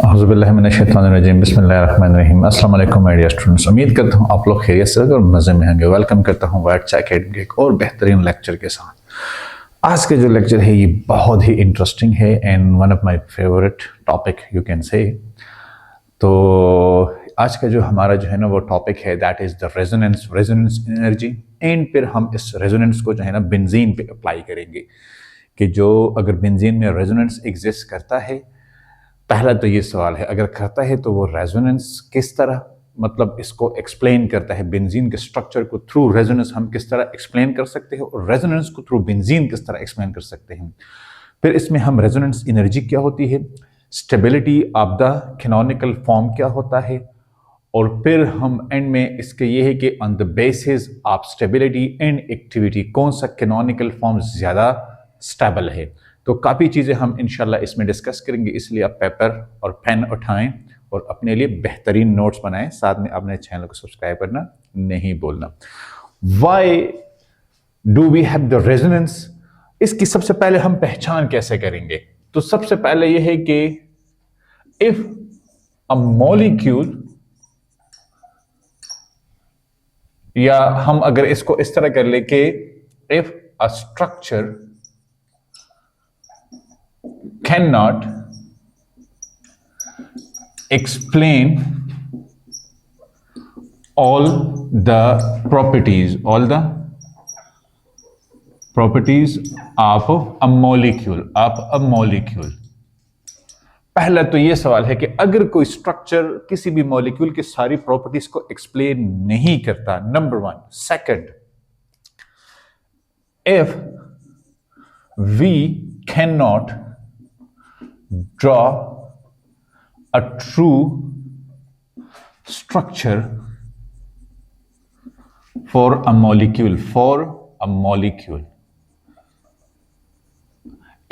औज़ुबिल्लाहिमिनश्शैतानिर्रजीम बिस्मिल्लाहिर्रहमानिर्रहीम। अस्सलाम वालेकुम माय डियर स्टूडेंट्स, उम्मीद करता हूँ आप लोग खैरियत से और मज़े में होंगे। वेलकम करता हूँ वाइट्स एकेडमी के एक और बेहतरीन लेक्चर के साथ। आज के जो लेक्चर है ये बहुत ही इंटरेस्टिंग है and one of my favourite topic you can say. तो आज का जो हमारा जो है ना वो टॉपिक है that is the resonance energy. And फिर हम इस रेजोनेंस को जो है ना बेंजीन पे अप्लाई करेंगे कि जो अगर बेंजीन में रेजोनेंस एग्जिस्ट करता है, पहला तो ये सवाल है अगर करता है तो वो रेजोनेंस किस तरह मतलब इसको एक्सप्लेन करता है, बेंजीन के स्ट्रक्चर को थ्रू रेजोनेंस हम किस तरह एक्सप्लेन कर सकते हैं और रेजोनेंस को थ्रू बेंजीन किस तरह एक्सप्लेन कर सकते हैं। फिर इसमें हम रेजोनेंस एनर्जी क्या होती है, stability of the canonical form क्या होता है, और फिर हम एंड में इसके ये है कि on the basis of stability and activity कौन सा कैनोनिकल फॉर्म ज़्यादा स्टेबल है। तो काफ़ी चीज़ें हम इंशाल्लाह इसमें डिस्कस करेंगे, इसलिए आप पेपर और पेन उठाएं और अपने लिए बेहतरीन नोट्स बनाएं। साथ में अपने चैनल को सब्सक्राइब करना नहीं भूलना। Why do we have the resonance, इसकी सबसे पहले हम पहचान कैसे करेंगे। तो सबसे पहले यह है कि इफ अ मॉलिक्यूल, या हम अगर इसको इस तरह कर ले कि if a structure cannot explain all the properties of a molecule पहला तो ये सवाल है कि अगर कोई स्ट्रक्चर किसी भी मॉलिक्यूल की सारी प्रॉपर्टीज को एक्सप्लेन नहीं करता, number one. Second, if we can not draw a true structure for a molecule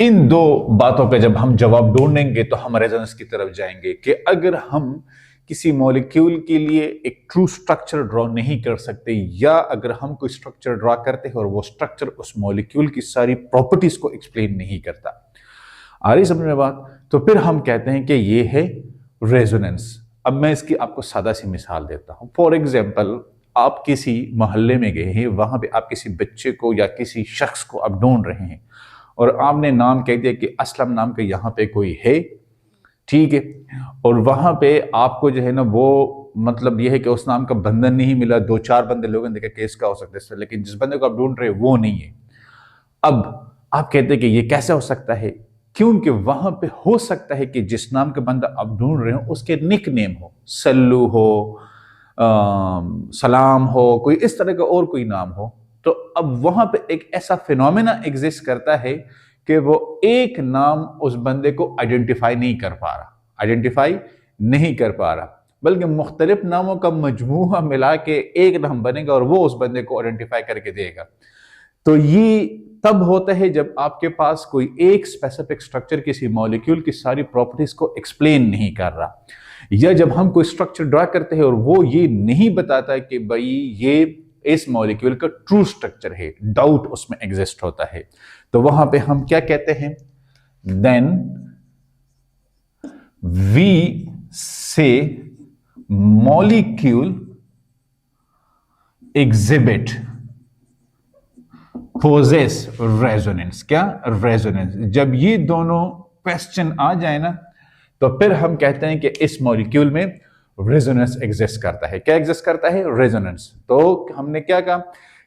इन दो बातों का जब हम जवाब ढूंढेंगे तो हम रेजोनेंस की तरफ जाएंगे कि अगर हम किसी मॉलिक्यूल के लिए एक ट्रू स्ट्रक्चर ड्रॉ नहीं कर सकते, या अगर हम कोई स्ट्रक्चर ड्रॉ करते हैं और वो स्ट्रक्चर उस मॉलिक्यूल की सारी प्रॉपर्टीज को एक्सप्लेन नहीं करता, आ रही समझ में बात, तो फिर हम कहते हैं कि ये है रेजोनेंस। अब मैं इसकी आपको सादा सी मिसाल देता हूं। फॉर एग्जांपल, आप किसी मोहल्ले में गए हैं, वहां पे आप किसी बच्चे को या किसी शख्स को आप ढूंढ रहे हैं और आपने नाम कह दिया कि असलम नाम का यहाँ पे कोई है, ठीक है, और वहां पे आपको जो है ना वो मतलब ये है कि उस नाम का बंधन नहीं मिला, दो चार बंदे लोगों ने देखा केस का हो सकता है, लेकिन जिस बंदे को आप ढूंढ रहे हैं वो नहीं है। अब आप कहते हैं कि ये कैसे हो सकता है, क्योंकि वहां पे हो सकता है कि जिस नाम का बंदा आप ढूंढ रहे हो उसके निक नेम हो, सल्लू हो, सलाम हो, कोई इस तरह का और कोई नाम हो। तो अब वहां पे एक ऐसा फिनोमेना एग्जिस्ट करता है कि वो एक नाम उस बंदे को आइडेंटिफाई नहीं कर पा रहा, बल्कि मुख्तलिफ नामों का मजमूआ मिला के एक नाम बनेगा और वो उस बंदे को आइडेंटिफाई करके देगा। तो ये तब होता है जब आपके पास कोई एक स्पेसिफिक स्ट्रक्चर किसी मॉलिक्यूल की सारी प्रॉपर्टीज को एक्सप्लेन नहीं कर रहा, या जब हम कोई स्ट्रक्चर ड्रा करते हैं और वो ये नहीं बताता कि भाई ये इस मॉलिक्यूल का ट्रू स्ट्रक्चर है, डाउट उसमें एग्जिस्ट होता है, तो वहां पे हम क्या कहते हैं, देन वी से मॉलिक्यूल एग्जिबिट पोजेस रेजोनेंस। क्या रेजोनेंस? जब ये दोनों क्वेश्चन आ जाए ना तो फिर हम कहते हैं कि इस मॉलिक्यूल में रेजोनेंस एग्जिस्ट करता है। क्या एग्जिस्ट करता है? रेजोनेंस। तो हमने क्या कहा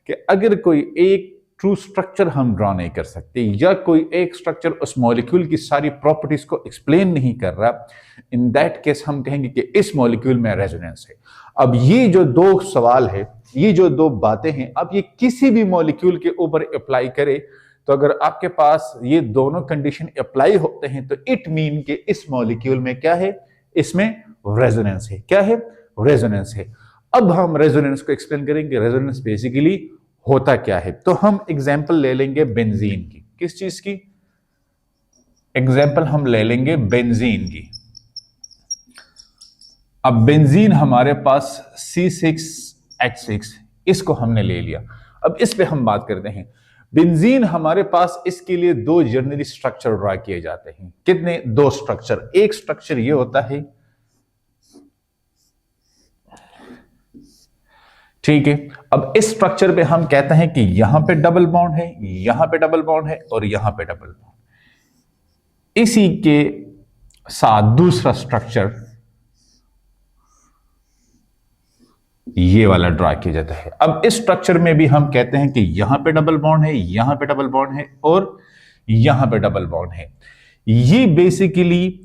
कि अगर कोई एक ट्रू स्ट्रक्चर हम ड्रॉ नहीं कर सकते, या कोई एक स्ट्रक्चर उस मॉलिक्यूल की सारी प्रॉपर्टीज को एक्सप्लेन नहीं कर रहा, इन दैट केस हम कहेंगे कि इस मॉलिक्यूल में रेजोनेंस है। अब ये जो दो सवाल है, ये जो दो बातें हैं, अब ये किसी भी मॉलिक्यूल के ऊपर अप्लाई करे तो अगर आपके पास ये दोनों कंडीशन अप्लाई होते हैं तो इट मीन कि इस मॉलिक्यूल में क्या है, इसमें रेजोनेंस है। क्या है? रेजोनेंस है। अब हम रेजोनेंस को एक्सप्लेन करेंगे, रेजोनेंस बेसिकली होता क्या है। तो हम एग्जांपल ले लेंगे बेंजीन की। किस चीज की एग्जांपल हम ले लेंगे? बेंजीन की। अब बेंजीन हमारे पास C6H6, इसको हमने ले लिया। अब इस पे हम बात करते हैं। बेंजीन हमारे पास इसके लिए दो जनरली स्ट्रक्चर ड्रा किए जाते हैं। कितने? दो स्ट्रक्चर। एक स्ट्रक्चर ये होता है, ठीक है। अब इस स्ट्रक्चर पे हम कहते हैं कि यहां पे डबल बॉन्ड है, यहां पे डबल बॉन्ड है और यहां पे डबल बॉन्ड। इसी के साथ दूसरा स्ट्रक्चर ये वाला ड्रा किया जाता है। अब इस स्ट्रक्चर में भी हम कहते हैं कि यहां पे डबल बॉन्ड है, यहां पे डबल बॉन्ड है और यहां पे डबल बॉन्ड है। ये बेसिकली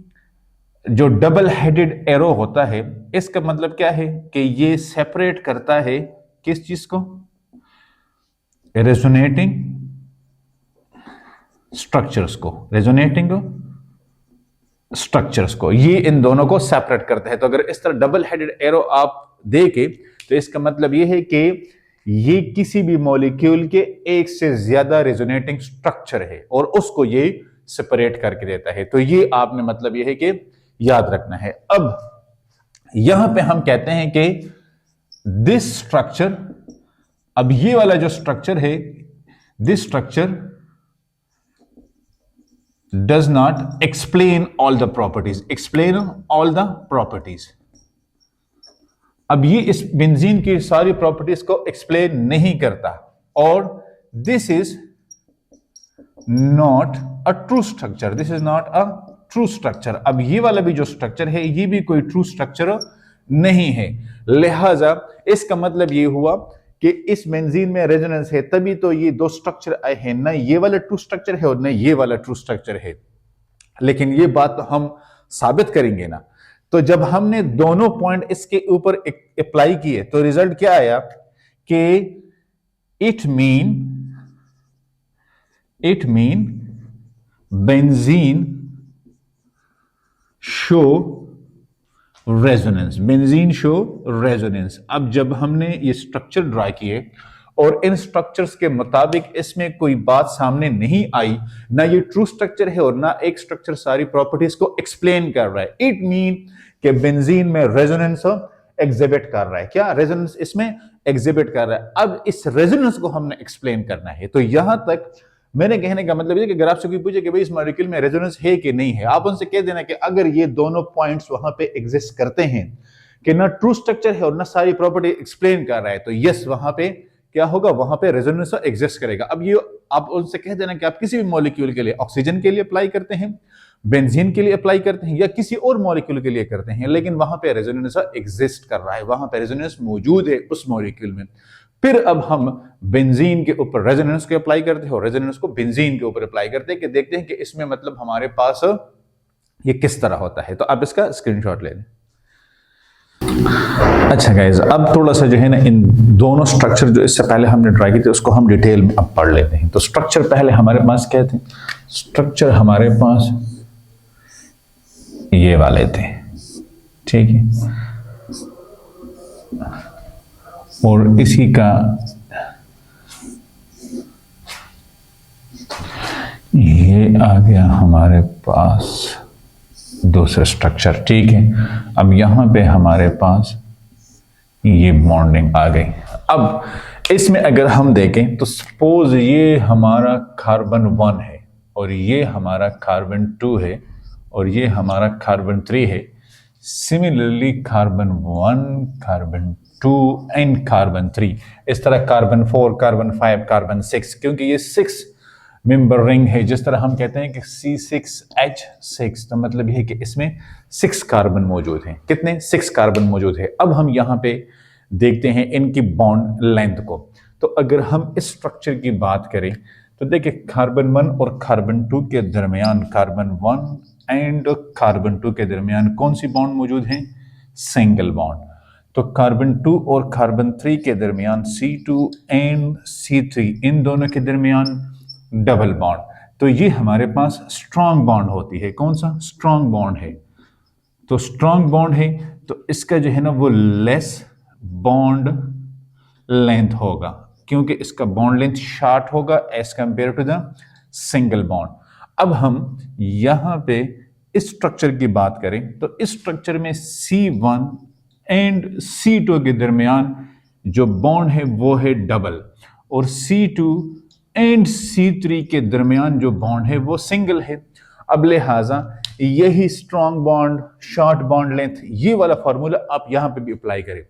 जो डबल हेडेड एरो होता है, इसका मतलब क्या है कि ये सेपरेट करता है किस चीज को? रेजोनेटिंग स्ट्रक्चर्स को, रेजोनेटिंग स्ट्रक्चर्स को, ये इन दोनों को सेपरेट करता है। तो अगर इस तरह डबल हेडेड एरो आप देखें तो इसका मतलब यह है कि ये किसी भी मॉलिक्यूल के एक से ज्यादा रेजोनेटिंग स्ट्रक्चर है और उसको ये सेपरेट करके देता है। तो ये आपने मतलब यह है कि याद रखना है। अब यहां पे हम कहते हैं कि दिस स्ट्रक्चर, अब ये वाला जो स्ट्रक्चर है, this structure does not explain all the properties, explain all the properties. अब ये इस बेंजीन की सारी प्रॉपर्टीज को एक्सप्लेन नहीं करता और this is not a true structure, this is not a true structure. अब ये वाला भी जो स्ट्रक्चर है ये भी कोई ट्रू स्ट्रक्चर नहीं है। लिहाजा इसका मतलब ये हुआ कि इस बेंजीन में रेजोनेंस है, तभी तो ये दो स्ट्रक्चर आए हैं, ना ये वाला ट्रू स्ट्रक्चर है और ना ये वाला ट्रू स्ट्रक्चर है। लेकिन ये बात तो हम साबित करेंगे ना। तो जब हमने दोनों पॉइंट इसके ऊपर अप्लाई किए तो रिजल्ट क्या आया कि it mean benzene show resonance, benzene show resonance. अब जब हमने ये स्ट्रक्चर ड्रा किए और इन स्ट्रक्चर्स के मुताबिक इसमें कोई बात सामने नहीं आई, ना ये ट्रू स्ट्रक्चर है और ना एक स्ट्रक्चर सारी प्रॉपर्टीज को एक्सप्लेन कर रहा है, इट मीन कि बेंजीन में रेजोनेंस एग्जिबिट कर रहा है। क्या रेजोनेंस इसमें एग्जिबिट कर रहा है? अब इस रेजोनेंस को हमने एक्सप्लेन करना है। तो यहां तक मैंने कहने का मतलब ये कि अगर आपसे कोई पूछे कि भाई इस मॉलिक्यूल में रेजोनेंस है कि नहीं है, आप उनसे कह देना कि अगर ये दोनों पॉइंट्स वहां पे एग्जिस्ट करते हैं कि ना ट्रू स्ट्रक्चर है और ना सारी प्रॉपर्टी एक्सप्लेन कर रहा है, तो यस वहां पे क्या होगा? वहां पे रेजोनेंस एग्जिस्ट करेगा। अब ये आप उनसे कह देना कि आप किसी भी मॉलिक्यूल के लिए, ऑक्सीजन के लिए अप्लाई करते हैं, बेंजीन के लिए अप्लाई करते हैं या किसी और मॉलिक्यूल के लिए करते हैं, लेकिन वहां पे रेजोनेंस एग्जिस्ट कर रहा है, वहां पे रेजोनेंस मौजूद है उस मॉलिक्यूल में। फिर अब हम बेंजीन के ऊपर रेजोनेंस को अप्लाई करते हैं और रेजोनेंस को बेंजीन के ऊपर अप्लाई करते हैं कि देखते हैं कि इसमें मतलब हमारे पास ये किस तरह होता है। तो आप इसका स्क्रीनशॉट ले लें। अच्छा गाइज, अब थोड़ा सा जो है ना इन दोनों स्ट्रक्चर जो इससे पहले हमने ट्राई किए थे उसको हम डिटेल में अब पढ़ लेते हैं। तो स्ट्रक्चर पहले हमारे पास क्या थे? स्ट्रक्चर हमारे पास ये वाले थे, ठीक है। और इसी का ये आ गया हमारे पास दूसरा स्ट्रक्चर, ठीक है। अब यहां पे हमारे पास ये बॉन्डिंग आ गई। अब इसमें अगर हम देखें तो सपोज ये हमारा कार्बन 1 है और ये हमारा कार्बन 2 है और ये हमारा कार्बन 3 है। Similarly carbon 1, carbon 2 and carbon 3, इस तरह कार्बन 4, कार्बन 5, कार्बन 6, क्योंकि ये 6 मेंबर रिंग है। जिस तरह हम कहते हैं कि C6H6, तो मतलब यह है कि इसमें 6 कार्बन मौजूद हैं। कितने? 6 कार्बन मौजूद है। अब हम यहां पे देखते हैं इनकी बॉन्ड लेंथ को। तो अगर हम इस स्ट्रक्चर की बात करें तो देखिए कार्बन 1 और कार्बन 2 के दरमियान, कार्बन 1 एंड कार्बन 2 के दरमियान कौन सी बॉन्ड मौजूद है? Single bond. तो कार्बन 2 और कार्बन 3 के दरमियान C2 एंड C3, इन दोनों के दरमियान डबल बॉन्ड। तो ये हमारे पास स्ट्रॉन्ग बॉन्ड होती है। कौन सा? स्ट्रॉन्ग बॉन्ड है। तो स्ट्रॉन्ग बॉन्ड है तो इसका जो है ना वो लेस बॉन्ड लेंथ होगा, क्योंकि इसका बॉन्ड लेंथ शॉर्ट होगा as compare to the single bond. अब हम यहां पे इस स्ट्रक्चर की बात करें तो इस स्ट्रक्चर में C1 एंड C2 के दरमियान जो बॉन्ड है वो है डबल, और C2 एंड C3 के दरमियान जो बॉन्ड है वो सिंगल है। अब लिहाजा यही strong bond, short bond length, ये वाला फॉर्मूला आप यहां पे भी अप्लाई करें।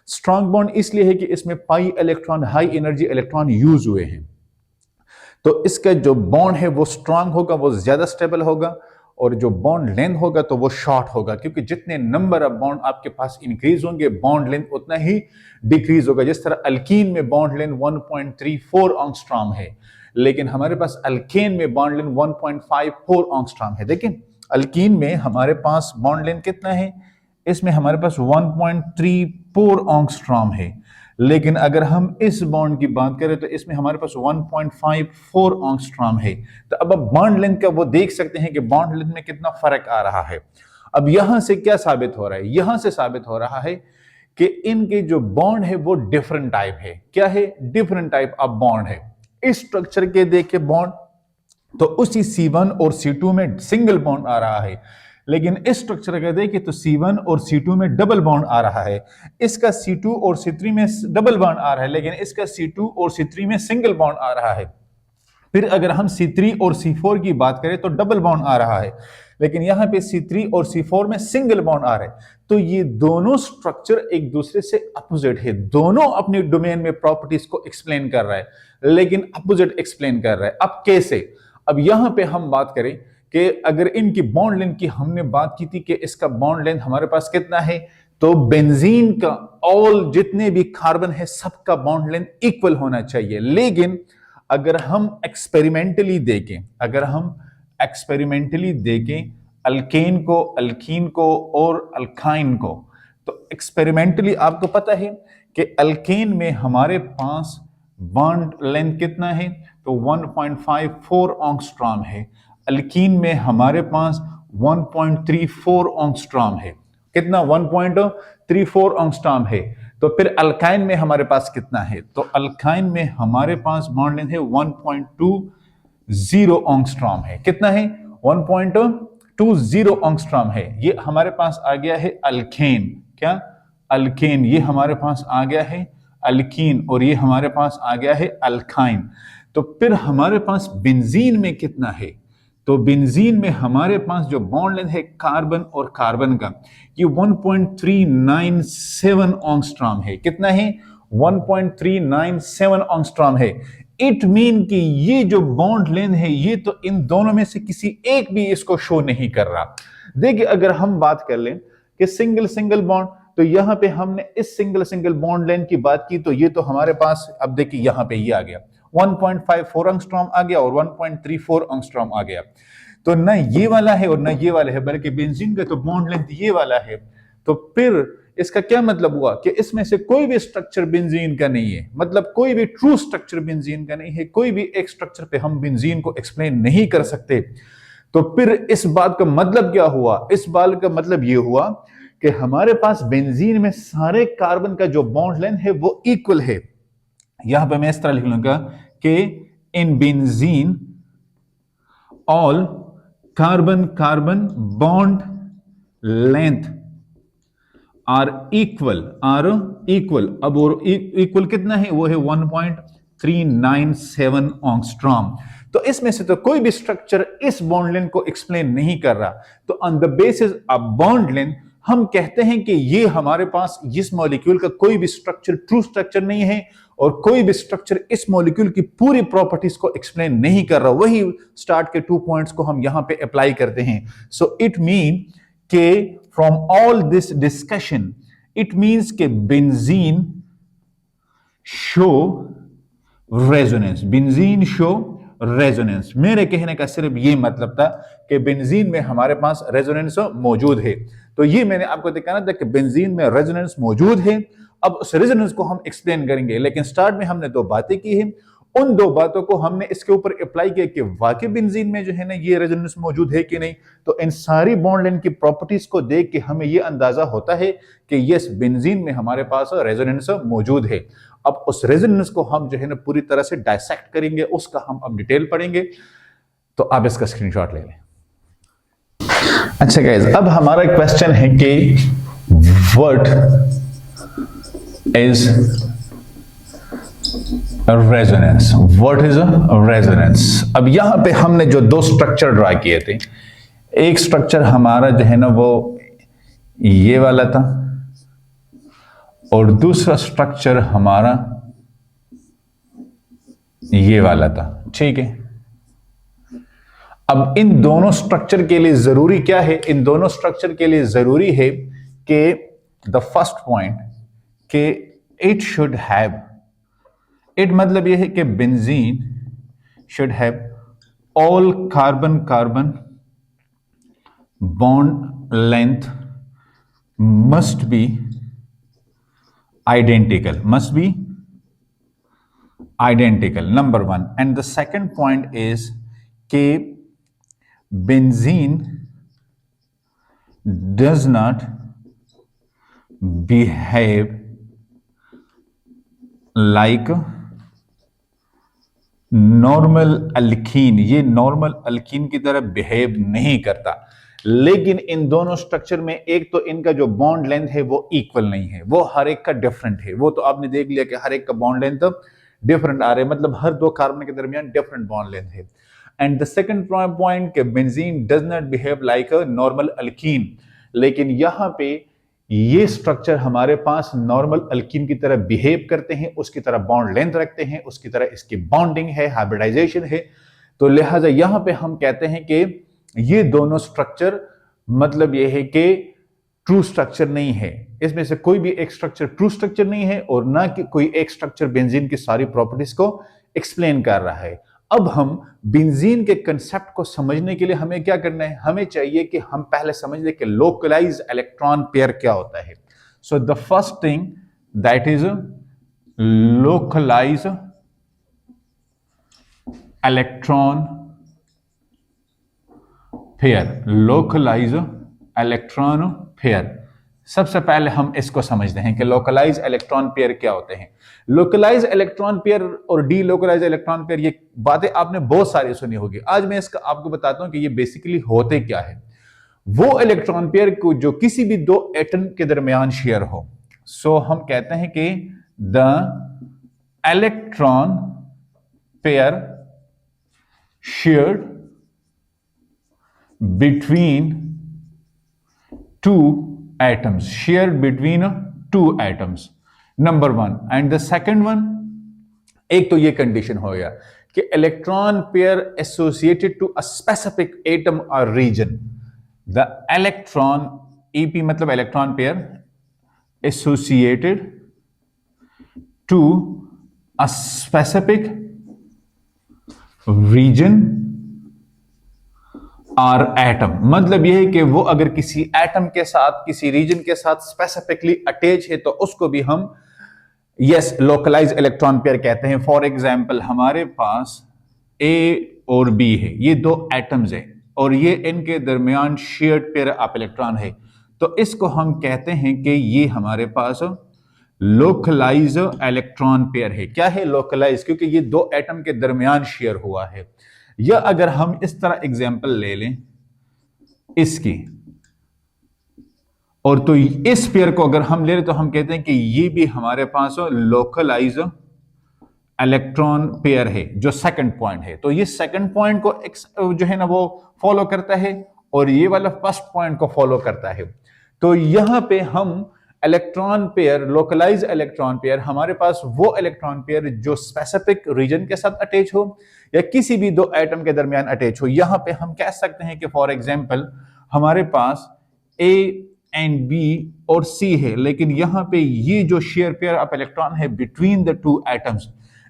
स्ट्रॉन्ग बॉन्ड इसलिए है कि इसमें pi electron, high energy electron use हुए हैं, तो इसका जो बॉन्ड है वो स्ट्रांग होगा, वो ज्यादा स्टेबल होगा, और जो बॉन्ड लेंथ होगा तो वो शॉर्ट होगा, क्योंकि जितने नंबर ऑफ बॉन्ड आपके पास इंक्रीज होंगे बॉन्ड लेंथ उतना ही डिक्रीज होगा। जिस तरह अल्कीन में बॉन्ड लेंथ 1.34 एंगस्ट्रॉम है, लेकिन हमारे पास अल्केन में बॉन्ड लेंथ 1.54 एंगस्ट्रॉम है। देखें अल्कीन में हमारे पास बॉन्ड लेंथ कितना है, इसमें हमारे पास 1.34 एंगस्ट्रॉम है, लेकिन अगर हम इस बॉन्ड की बात करें तो इसमें हमारे पास 1.54 एंगस्ट्रॉम है। तो अब बॉन्ड लेंथ का वो देख सकते हैं कि बॉन्ड लेंथ में कितना फर्क आ रहा है। अब यहां से क्या साबित हो रहा है, यहां से साबित हो रहा है कि इनके जो बॉन्ड है वो डिफरेंट टाइप है। क्या है, डिफरेंट टाइप ऑफ बॉन्ड है। इस स्ट्रक्चर के देख के बॉन्ड तो उसी C1 और C2 में सिंगल बॉन्ड आ रहा है, लेकिन इस स्ट्रक्चर का देखें तो C1 और C2 में डबल बॉन्ड आ रहा है। इसका C2 और C3 में डबल बॉन्ड आ रहा है, लेकिन इसका C2 और C3 में सिंगल बॉन्ड आ रहा है। फिर अगर हम C3 और C4 की बात करें तो डबल बॉन्ड आ रहा है, लेकिन यहां पे C3 और C4 में सिंगल बॉन्ड आ रहा है। तो ये दोनों स्ट्रक्चर एक दूसरे से अपोजिट है, दोनों अपने डोमेन में प्रॉपर्टीज को एक्सप्लेन कर रहा है, लेकिन अपोजिट एक्सप्लेन कर रहा है। अब कैसे, अब यहां पे हम बात करें कि अगर इनकी बॉन्ड लेंथ की हमने बात की थी कि इसका बॉन्ड लेंथ हमारे पास कितना है, तो बेंजीन का ऑल जितने भी कार्बन है सबका बॉन्ड लेंथ इक्वल होना चाहिए। लेकिन अगर हम एक्सपेरिमेंटली देखें, अगर हम एक्सपेरिमेंटली देखें अल्केन को, अल्कीन को और अल्काइन को, तो एक्सपेरिमेंटली आपको पता है कि अल्केन में हमारे पास बॉन्ड लेंथ कितना है, तो 1.54 एंगस्ट्रॉम है। अल्कीन में हमारे पास 1.34 एंगस्ट्रॉम है। कितना, 1.34 एंगस्ट्रॉम है। तो फिर अल्काइन में हमारे पास कितना है, तो अल्काइन में हमारे पास बॉन्ड लेंथ है 1.20 एंगस्ट्रॉम है। कितना है, 1.20 एंगस्ट्रॉम है। ये हमारे पास आ गया है अल्केन। क्या, अल्केन। ये हमारे पास आ गया है अल्कीन, और ये हमारे पास आ गया है अल्काइन। तो फिर हमारे पास बेंजीन में कितना है, तो बेंजीन में हमारे पास जो बॉन्ड लेंथ है कार्बन और कार्बन का, ये 1.397 एंगस्ट्रॉम है। कितना है, 1.397 एंगस्ट्रॉम है। इट मीन कि ये जो बॉन्ड लेंथ है ये तो इन दोनों में से किसी एक भी इसको शो नहीं कर रहा। देखिए अगर हम बात कर लें कि सिंगल सिंगल बॉन्ड, तो यहां पे हमने इस सिंगल सिंगल बॉन्ड लेंथ की बात की, तो ये तो हमारे पास, अब देखिए यहां पे ये आ गया 1.54 एंगस्ट्रॉम आ गया और 1.34 एंगस्ट्रॉम आ गया। तो ना ये वाला है और ना ये वाला है, बल्कि बेंजीन का तो बॉन्ड लेंथ ये वाला है। तो फिर इसका क्या मतलब हुआ कि इसमें से कोई भी स्ट्रक्चर बेंजीन का नहीं है, मतलब कोई भी ट्रू स्ट्रक्चर बेंजीन का नहीं है। कोई भी एक स्ट्रक्चर पे हम बेंजीन को एक्सप्लेन नहीं कर सकते। तो फिर इस बात का मतलब क्या हुआ, इस बात का मतलब ये हुआ कि हमारे पास बेंजीन में सारे कार्बन का जो बॉन्ड लेंथ है वो इक्वल है। यहां पे मैं इस तरह लिख लूंगा कि in benzene all carbon carbon bond length are equal, अब और इक्वल कितना है, वो है 1.397 एंगस्ट्रॉम। तो इसमें से तो कोई भी स्ट्रक्चर इस बॉन्ड लेंथ को एक्सप्लेन नहीं कर रहा। तो on the basis of bond length हम कहते हैं कि ये हमारे पास इस मॉलिक्यूल का कोई भी स्ट्रक्चर ट्रू स्ट्रक्चर नहीं है, और कोई भी स्ट्रक्चर इस मॉलिक्यूल की पूरी प्रॉपर्टीज को एक्सप्लेन नहीं कर रहा। वही स्टार्ट के 2 पॉइंट्स को हम यहां पे अप्लाई करते हैं। सो इट मीन के from all this discussion, it means के benzene show resonance, benzene show resonance. मेरे कहने का सिर्फ ये मतलब था कि बेंजीन में हमारे पास रेजोनेंस मौजूद है। तो ये मैंने आपको दिखाना था कि बेंजीन में रेजोनेंस मौजूद है। अब उस रेजोनेंस को हम एक्सप्लेन करेंगे, लेकिन स्टार्ट में हमने 2 बातें की हैं। उन 2 बातों को हमने इसके ऊपर अप्लाई किया कि वाकई बेंजीन में जो है ना ये रेजोनेंस मौजूद है कि नहीं। तो इन सारी बॉन्ड लेंथ की प्रॉपर्टीज को देख के हमें ये अंदाजा होता है कि यस बेंजीन में हमारे पास रेजोनेंस मौजूद है। अब उस रेजोनेंस को हम जो है ना पूरी तरह से डायसेक्ट करेंगे, उसका हम अब डिटेल पढ़ेंगे। तो आप इसका स्क्रीनशॉट ले लें। अच्छा गाइस, अब हमारा क्वेश्चन है कि what is resonance. What is a resonance? अब यहां पे हमने जो दो स्ट्रक्चर ड्रा किए थे, एक स्ट्रक्चर हमारा जो है ना वो ये वाला था और दूसरा स्ट्रक्चर हमारा ये वाला था, ठीक है। अब इन दोनों स्ट्रक्चर के लिए जरूरी क्या है? इन दोनों स्ट्रक्चर के लिए जरूरी है कि द फर्स्ट पॉइंट कि इट शुड हैव, इट मतलब यह है कि benzene should have all carbon carbon bond length must be identical, must be identical, number one. And the second point is कि benzene does not behave like normal alkyne, ये normal alkyne की तरह behave नहीं करता। लेकिन इन दोनों structure में एक तो इनका जो बॉन्ड लेंथ है वो इक्वल नहीं है, वो हर एक का डिफरेंट है। वो तो आपने देख लिया कि हर एक का बॉन्ड लेंथ डिफरेंट आ रहे हैं, मतलब हर दो कार्बन के दरमियान डिफरेंट बॉन्ड लेंथ है। एंड द सेकंड पॉइंट कि benzene does not behave like a normal alkyne, लेकिन यहां पे ये स्ट्रक्चर हमारे पास नॉर्मल अल्कीन की तरह बिहेव करते हैं, उसकी तरह बॉन्ड लेंथ रखते हैं, उसकी तरह इसकी बॉन्डिंग है, हाइब्रिडाइजेशन है। तो लिहाजा यहां पे हम कहते हैं कि ये दोनों स्ट्रक्चर मतलब ये है कि ट्रू स्ट्रक्चर नहीं है, इसमें से कोई भी एक स्ट्रक्चर ट्रू स्ट्रक्चर नहीं है और ना कि कोई एक स्ट्रक्चर बेंजीन की सारी प्रॉपर्टीज को एक्सप्लेन कर रहा है। अब हम बेंजीन के कंसेप्ट को समझने के लिए हमें क्या करना है? हमें चाहिए कि हम पहले समझ लें कि लोकलाइज इलेक्ट्रॉन पेयर क्या होता है। So the first thing that is localise electron pair, localise electron pair. सबसे पहले हम इसको समझते हैं कि लोकलाइज इलेक्ट्रॉन पेयर क्या होते हैं। लोकलाइज इलेक्ट्रॉन पेयर और डी लोकलाइज इलेक्ट्रॉन पेयर, ये बातें आपने बहुत सारी सुनी होगी। आज मैं इसका आपको बताता हूं कि ये बेसिकली होते क्या है। वो इलेक्ट्रॉन पेयर को जो किसी भी दो एटम के दरमियान शेयर हो, सो हम कहते हैं कि the electron pair shared between two atoms, shared between two atoms, number one. And the second one, एक तो ये कंडीशन हो गया कि electron pair associated to a specific atom और रीजन। द इलेक्ट्रॉन ईपी मतलब electron pair associated to a specific region or atom, मतलब यह है कि वो अगर किसी एटम के साथ किसी रीजन के साथ स्पेसिफिकली अटैच है तो उसको भी हम यस लोकलाइज इलेक्ट्रॉन पेयर कहते हैं। फॉर एग्जांपल हमारे पास ए और बी है, ये दो एटम्स है और ये इनके दरमियान शेयर्ड पेयर ऑफ इलेक्ट्रॉन है, तो इसको हम कहते हैं कि ये हमारे पास लोकलाइज इलेक्ट्रॉन पेयर है। क्या है? लोकलाइज, क्योंकि ये दो एटम के दरमियान शेयर हुआ है। या अगर हम इस तरह एग्जांपल ले लें इसकी, और तो इस पेयर को अगर हम ले लें तो हम कहते हैं कि ये भी हमारे पास लोकलाइज इलेक्ट्रॉन पेयर है, जो सेकंड पॉइंट है। तो ये सेकंड पॉइंट को जो है ना वो फॉलो करता है और ये वाला फर्स्ट पॉइंट को फॉलो करता है। तो यहां पे हम electron pair, localise electron pair, हमारे पास वो इलेक्ट्रॉन पेयर जो स्पेसिफिक रीजन के साथ अटैच हो या किसी भी दो एटम के दरमियान अटैच हो। यहां पे हम कह सकते हैं कि फॉर एग्जांपल हमारे पास ए एंड बी और सी है, लेकिन यहां पे ये जो शेयर पेयर ऑफ इलेक्ट्रॉन है बिटवीन द टू एटम्स,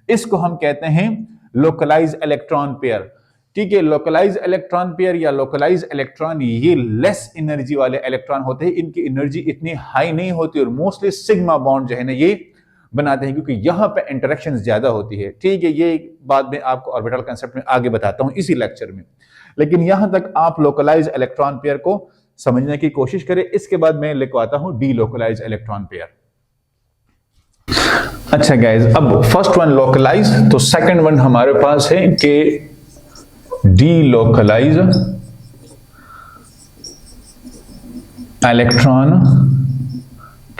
इसको हम कहते हैं लोकलाइज इलेक्ट्रॉन पेयर। ठीक है, लोकलाइज इलेक्ट्रॉन पेयर या लोकलाइज इलेक्ट्रॉन ये लेस एनर्जी वाले इलेक्ट्रॉन होते हैं, इनकी एनर्जी इतनी हाई नहीं होती और मोस्टली सिग्मा बॉन्ड जो है ना ये बनाते हैं, क्योंकि यहां पे इंटरेक्शन ज्यादा होती है। ठीक है, ये बाद में आपको ऑर्बिटल कांसेप्ट में आगे बताता हूं इसी लेक्चर में, लेकिन यहां तक आप लोकलाइज इलेक्ट्रॉन पेयर को समझने की कोशिश करें। इसके बाद मैं लिखवाता हूं डी लोकलाइज इलेक्ट्रॉन पेयर। अच्छा गाइज, अब फर्स्ट वन लोकलाइज, तो सेकंड वन हमारे पास है कि delocalize electron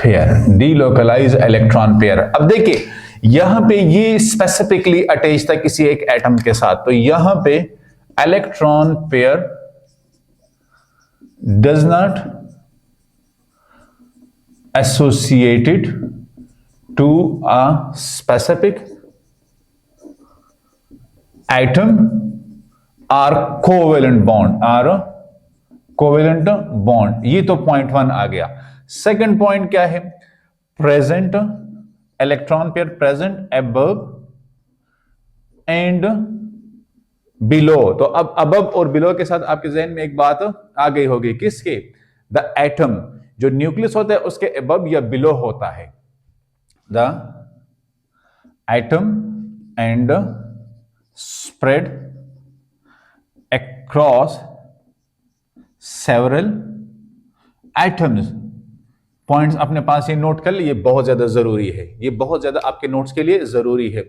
pair, delocalize electron pair. अब देखिए यहां पे ये स्पेसिफिकली अटैच था किसी एक एटम के साथ, तो यहां पे electron pair does not associated to a specific atom or covalent bond. ये तो पॉइंट 1 आ गया। सेकंड पॉइंट क्या है? Present electron pair present above and below. तो अब अबव और बिलो के साथ आपके जहन में एक बात आ गई होगी, किसके? द एटम जो न्यूक्लियस होता है उसके अबव या बिलो होता है। The atom and spread across several atoms। Points अपने पास ये नोट कर लिए, ये बहुत ज्यादा जरूरी है, ये बहुत ज्यादा आपके नोट्स के लिए जरूरी है।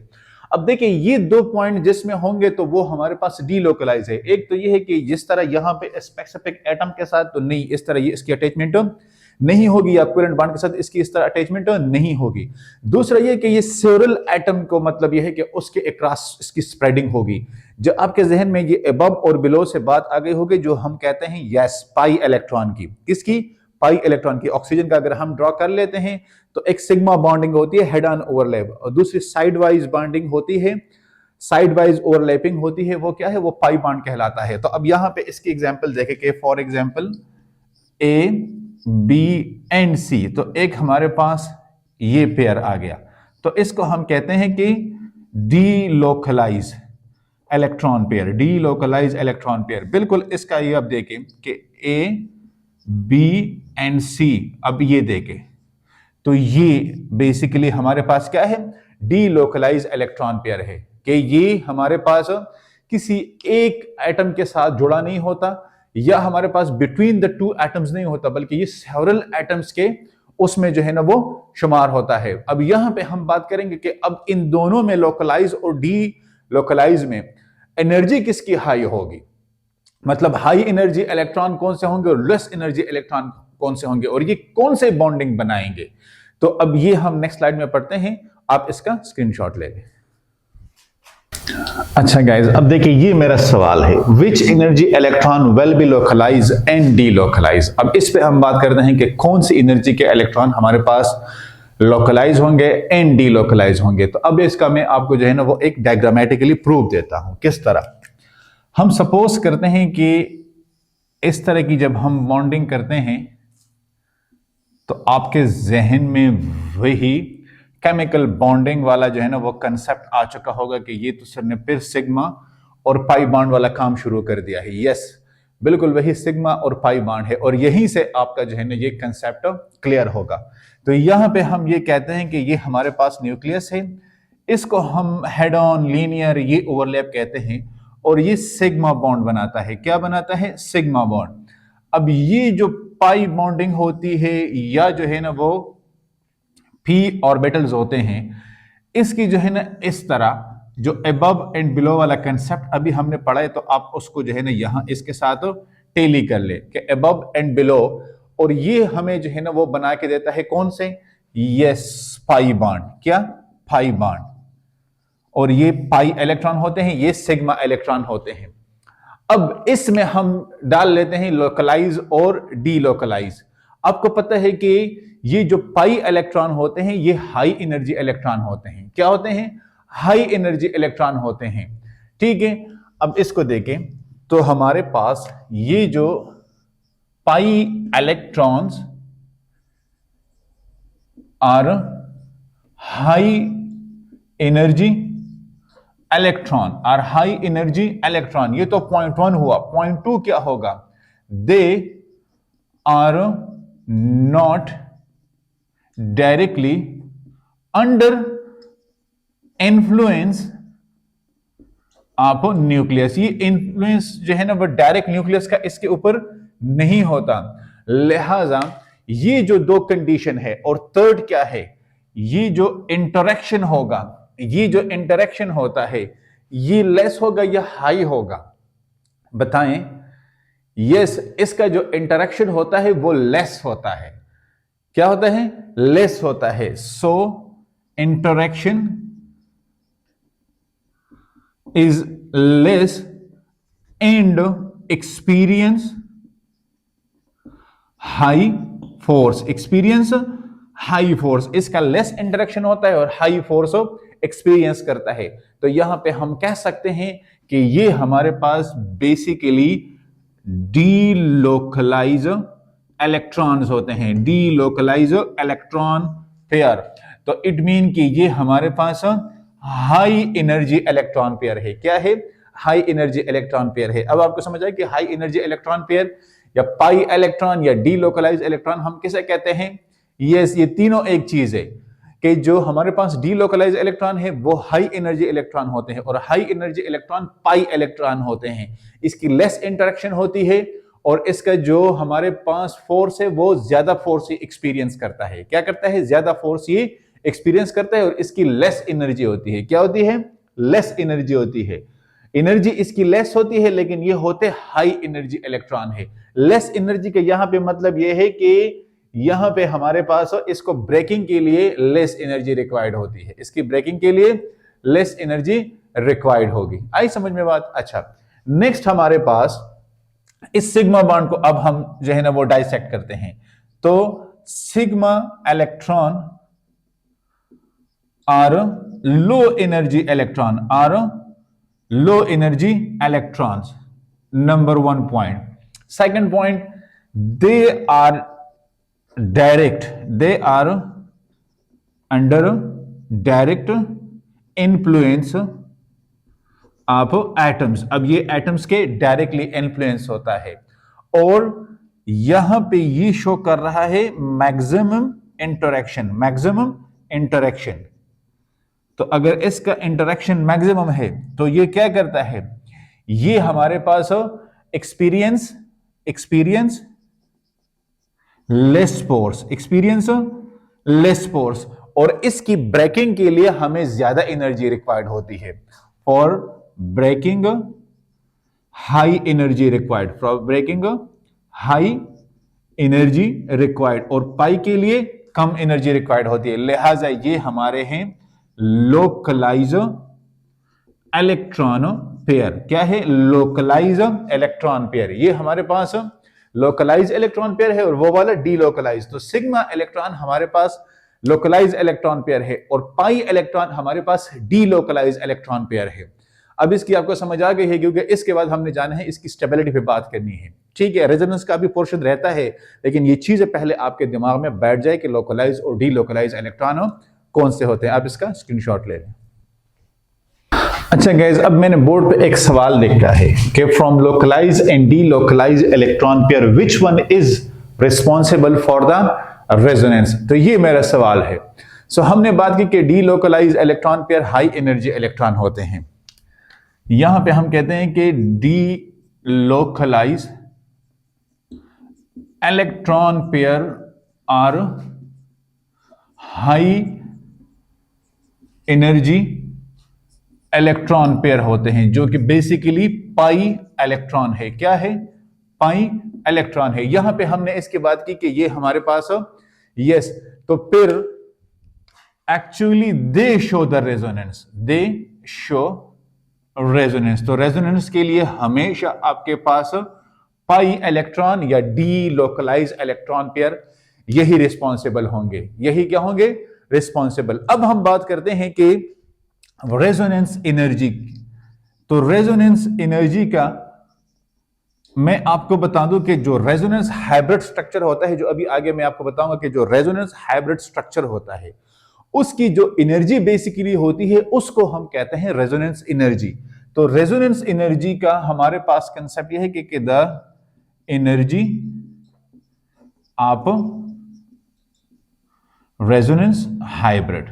अब देखिए ये 2 पॉइंट जिसमें होंगे तो वो हमारे पास डीलोकलाइज है। एक तो ये है कि जिस तरह यहां पे स्पेसिफिक एटम के साथ तो नहीं, इस तरह ये इसकी अटैचमेंट नहीं होगी, या कोवेलेंट बॉन्ड के साथ इसकी इस तरह अटैचमेंट नहीं होगी। दूसरा ये कि ये सेवरल एटम को मतलब ये है कि उसके अक्रॉस इसकी स्प्रेडिंग होगी। जो आपके जहन में ये अबव और बिलो से बात आ गई होगी, जो हम कहते हैं यस पाई इलेक्ट्रॉन की। किसकी? पाई इलेक्ट्रॉन की। ऑक्सीजन का अगर हम ड्रॉ कर लेते हैं तो एक सिग्मा बॉन्डिंग होती है हेड ऑन ओवरलैप, और दूसरी साइड वाइज बॉन्डिंग होती है, साइड वाइज ओवरलैपिंग होती है, वो क्या है? वो पाई बॉन्ड कहलाता है। तो अब यहां पे इसकी एग्जांपल देखें कि for example A B and C, तो एक हमारे पास ये पेयर आ गया, तो इसको हम कहते हैं कि delocalize electron pair. Delocalize electron pair बिल्कुल इसका ये अब देखें कि ए बी एंड सी, अब ये देखें तो ये बेसिकली हमारे पास क्या है? डीलोकलाइज इलेक्ट्रॉन पेयर है, कि ये हमारे पास किसी एक एटम के साथ जुड़ा नहीं होता, या हमारे पास बिटवीन द 2 एटम्स नहीं होता, बल्कि ये सेवरल एटम्स के उसमें जो है ना वो शुमार होता है। अब यहां पे हम बात करेंगे कि अब इन दोनों में, लोकलाइज और डी लोकलाइज में, एनर्जी किसकी हाई होगी, मतलब हाई एनर्जी इलेक्ट्रॉन कौन से होंगे और लेस एनर्जी इलेक्ट्रॉन कौन से होंगे, और ये कौन से बॉन्डिंग बनाएंगे। तो अब ये हम नेक्स्ट स्लाइड में पढ़ते हैं, आप इसका स्क्रीनशॉट ले लें। अच्छा गाइज, अब देखिए ये मेरा सवाल है, which energy electron will be localize and delocalize. अब इस पे हम बात करते हैं कि कौन सी एनर्जी के इलेक्ट्रॉन हमारे पास लोकलाइज होंगे एंड डीलोकलाइज होंगे। तो अब इसका मैं आपको जो है ना वो एक डायग्रामेटिकली प्रूफ देता हूं। किस तरह? हम सपोज करते हैं कि इस तरह की जब हम बॉन्डिंग करते हैं तो आपके जहन में वही केमिकल बॉन्डिंग वाला जो है ना वो कंसेप्ट आ चुका होगा कि ये तो सर ने फिर सिग्मा और पाई बॉन्ड वाला काम शुरू कर दिया है। यस, बिल्कुल वही सिग्मा और पाई बॉन्ड है, और यहीं से आपका जो है ना ये कंसेप्ट क्लियर होगा। तो यहां पे हम ये कहते हैं कि ये हमारे पास न्यूक्लियस है, इसको हम हेड ऑन लीनियर ये ओवरलैप कहते हैं, और ये सिग्मा बॉन्ड बनाता है। क्या बनाता है? Sigma bond. अब ये जो पाई बॉन्डिंग होती है, या जो है ना वो पी ऑर्बिटल्स होते हैं, इसकी जो है ना इस तरह जो अबव एंड बिलो वाला कंसेप्ट अभी हमने पढ़ा है, तो आप उसको जो है ना यहां इसके साथ टेली कर ले कि अबव एंड बिलो, और ये हमें जो है ना वो बना के देता है कौन से? Yes pi bond. क्या? Pi bond. और ये पाई इलेक्ट्रॉन होते हैं, ये सिग्मा इलेक्ट्रॉन होते हैं। अब इसमें हम डाल लेते हैं लोकलाइज और डीलोकलाइज। आपको पता है कि ये जो पाई इलेक्ट्रॉन होते हैं ये हाई एनर्जी इलेक्ट्रॉन होते हैं। क्या होते हैं? हाई एनर्जी इलेक्ट्रॉन होते हैं। ठीक है, अब इसको देखें तो हमारे पास ये जो pi electrons are high energy electron, are high energy electron. ये तो पॉइंट 1 हुआ। पॉइंट 2 क्या होगा? They are not directly under influence of nucleus. ये इन्फ्लुएंस जो है ना वो डायरेक्ट न्यूक्लियस का इसके ऊपर नहीं होता, लिहाजा ये जो 2 कंडीशन है। और थर्ड क्या है? ये जो इंटरेक्शन होगा, ये जो इंटरेक्शन होता है ये लेस होगा या हाई होगा? बताएं। यस, इसका जो इंटरेक्शन होता है वो लेस होता है। क्या होता है? लेस होता है। सो interaction is less and experience high force, experience high force, इसका लेस इंटरेक्शन होता है और हाई फोर्स एक्सपीरियंस करता है। तो यहां पे हम कह सकते हैं कि ये हमारे पास बेसिकली डीलोकलाइज इलेक्ट्रॉन्स होते हैं, डीलोकलाइज इलेक्ट्रॉन पेयर। तो इट मीन कि ये हमारे पास हाई एनर्जी इलेक्ट्रॉन पेयर है। क्या है? हाई एनर्जी इलेक्ट्रॉन पेयर है। अब आपको समझ आया कि हाई एनर्जी इलेक्ट्रॉन पेयर या पाई इलेक्ट्रॉन या डीलोकलाइज इलेक्ट्रॉन हम किसे कहते हैं? यस, ये तीनों एक चीज है कि जो हमारे पास डीलोकलाइज इलेक्ट्रॉन है वो हाई एनर्जी इलेक्ट्रॉन होते हैं और high energy electron pi electron होते हैं। इसकी लेस इंटरेक्शन होती है और इसका जो हमारे पास फोर्स है वो ज्यादा फोर्स ही एक्सपीरियंस करता है। क्या करता है? ज्यादा फोर्स ये एक्सपीरियंस करता है और इसकी लेस एनर्जी होती है। क्या होती है? लेस एनर्जी होती है। एनर्जी इसकी लेस होती है लेकिन ये होते हाई एनर्जी इलेक्ट्रॉन है। लेस एनर्जी का यहां पे मतलब ये है कि यहां पे हमारे पास इसको ब्रेकिंग के लिए लेस एनर्जी रिक्वायर्ड होती है। इसकी ब्रेकिंग के लिए लेस एनर्जी रिक्वायर्ड होगी। आई समझ में बात? अच्छा, नेक्स्ट हमारे पास इस सिग्मा बॉन्ड को अब हम जो है ना वो डाइसेक्ट करते हैं। तो sigma electron are low energy electron, are low energy electrons, number 1 point. Second point, they are direct, they are under direct influence of atoms. अब ये एटम्स के डायरेक्टली इन्फ्लुएंस होता है और यहां पे ये शो कर रहा है मैक्सिमम इंटरेक्शन, मैक्सिमम इंटरेक्शन। तो अगर इसका इंटरेक्शन मैक्सिमम है तो ये क्या करता है? ये हमारे पास experience less force, experience less force, और इसकी ब्रेकिंग के लिए हमें ज्यादा एनर्जी रिक्वायर्ड होती है। For breaking high energy required, for breaking high energy required, और पाई के लिए कम एनर्जी रिक्वायर्ड होती है। लिहाजा ये हमारे हैं लोकलाइज इलेक्ट्रॉन पेयर। क्या है? Localise electron pair. ये हमारे पास लोकलाइज इलेक्ट्रॉन पेयर है और वो वाला डीलोकलाइज। तो सिग्मा इलेक्ट्रॉन हमारे पास लोकलाइज इलेक्ट्रॉन पेयर है और पाई इलेक्ट्रॉन हमारे पास डीलोकलाइज इलेक्ट्रॉन पेयर है। अब इसकी आपको समझ आ गई है क्योंकि इसके बाद हमने जाना है इसकी स्टेबिलिटी पे बात करनी है। ठीक है, रेजोनेंस का भी पोर्शन रहता है लेकिन ये चीजें पहले आपके दिमाग में बैठ जाए कि लोकलाइज और डीलोकलाइज इलेक्ट्रॉन कौन से होते हैं। आप इसका स्क्रीनशॉट ले लें। अच्छा गाइस, अब मैंने बोर्ड पे एक सवाल लिखा है कि from localize and delocalize electron pair which one is responsible for the resonance. तो ये मेरा सवाल है। सो हमने बात की कि delocalize electron pair high energy electron होते हैं। यहां पे हम कहते हैं कि delocalize electron pair are high energy electron pair होते हैं जो कि बेसिकली पाई इलेक्ट्रॉन है। क्या है? पाई इलेक्ट्रॉन है। यहां पे हमने इसकी बात की कि ये हमारे पास यस, तो फिर actually they show the resonance, they show resonance. तो रेजोनेंस के लिए हमेशा आपके पास पाई इलेक्ट्रॉन या डीलोकलाइज इलेक्ट्रॉन पेयर यही रिस्पॉन्सिबल होंगे। यही क्या होंगे? रिस्पॉन्सिबल। अब हम बात करते हैं कि रेजोनेंस एनर्जी। तो रेजोनेंस एनर्जी का मैं आपको बता दूं कि जो रेजोनेंस हाइब्रिड स्ट्रक्चर होता है, जो अभी आगे मैं आपको बताऊंगा कि जो रेजोनेंस हाइब्रिड स्ट्रक्चर होता है उसकी जो एनर्जी बेसिकली होती है उसको हम कहते हैं रेजोनेंस एनर्जी। तो रेजोनेंस एनर्जी का हमारे पास कंसेप्ट यह है कि the energy of resonance hybrid.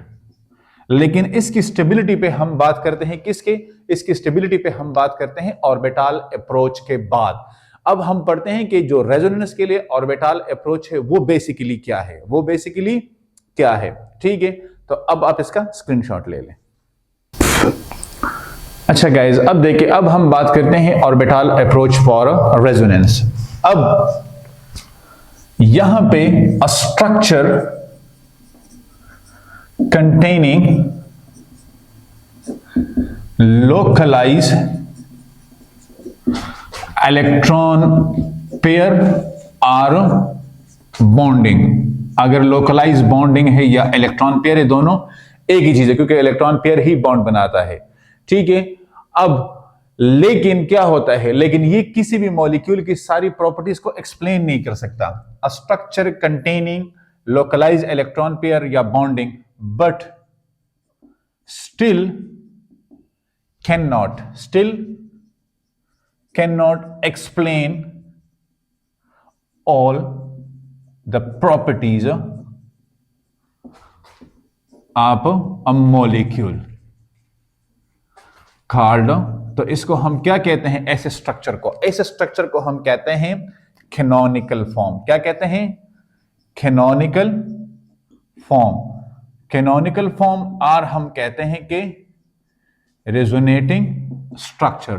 लेकिन इसकी स्टेबिलिटी पे हम बात करते हैं किसके? इसकी स्टेबिलिटी पे हम बात करते हैं ऑर्बिटल अप्रोच के बाद। अब हम पढ़ते हैं कि जो रेजोनेंस के लिए ऑर्बिटल अप्रोच है वो बेसिकली क्या है, वो बेसिकली क्या है। ठीक है, तो अब आप इसका स्क्रीनशॉट ले लें। अच्छा गाइज, अब देखिए, अब हम बात करते हैं ऑर्बिटल अप्रोच फॉर रेजोनेंस। अब यहां पे a structure containing localize electron pair or bonding. अगर लोकलाइज बॉन्डिंग है या इलेक्ट्रॉन पेयर है, दोनों एक ही चीज है, क्योंकि इलेक्ट्रॉन पेयर ही बॉन्ड बनाता है। ठीक है। अब लेकिन क्या होता है, लेकिन ये किसी भी मॉलिक्यूल की सारी प्रॉपर्टीज को एक्सप्लेन नहीं कर सकता। A structure containing localise electron pair या bonding but still cannot explain all the properties of a molecule called, तो इसको हम क्या कहते हैं, ऐसे स्ट्रक्चर को, ऐसे स्ट्रक्चर को हम कहते हैं कैनोनिकल फॉर्म। क्या कहते हैं? Canonical form. कैनोनिकल फॉर्म और हम कहते हैं कि रेजोनेटिंग स्ट्रक्चर।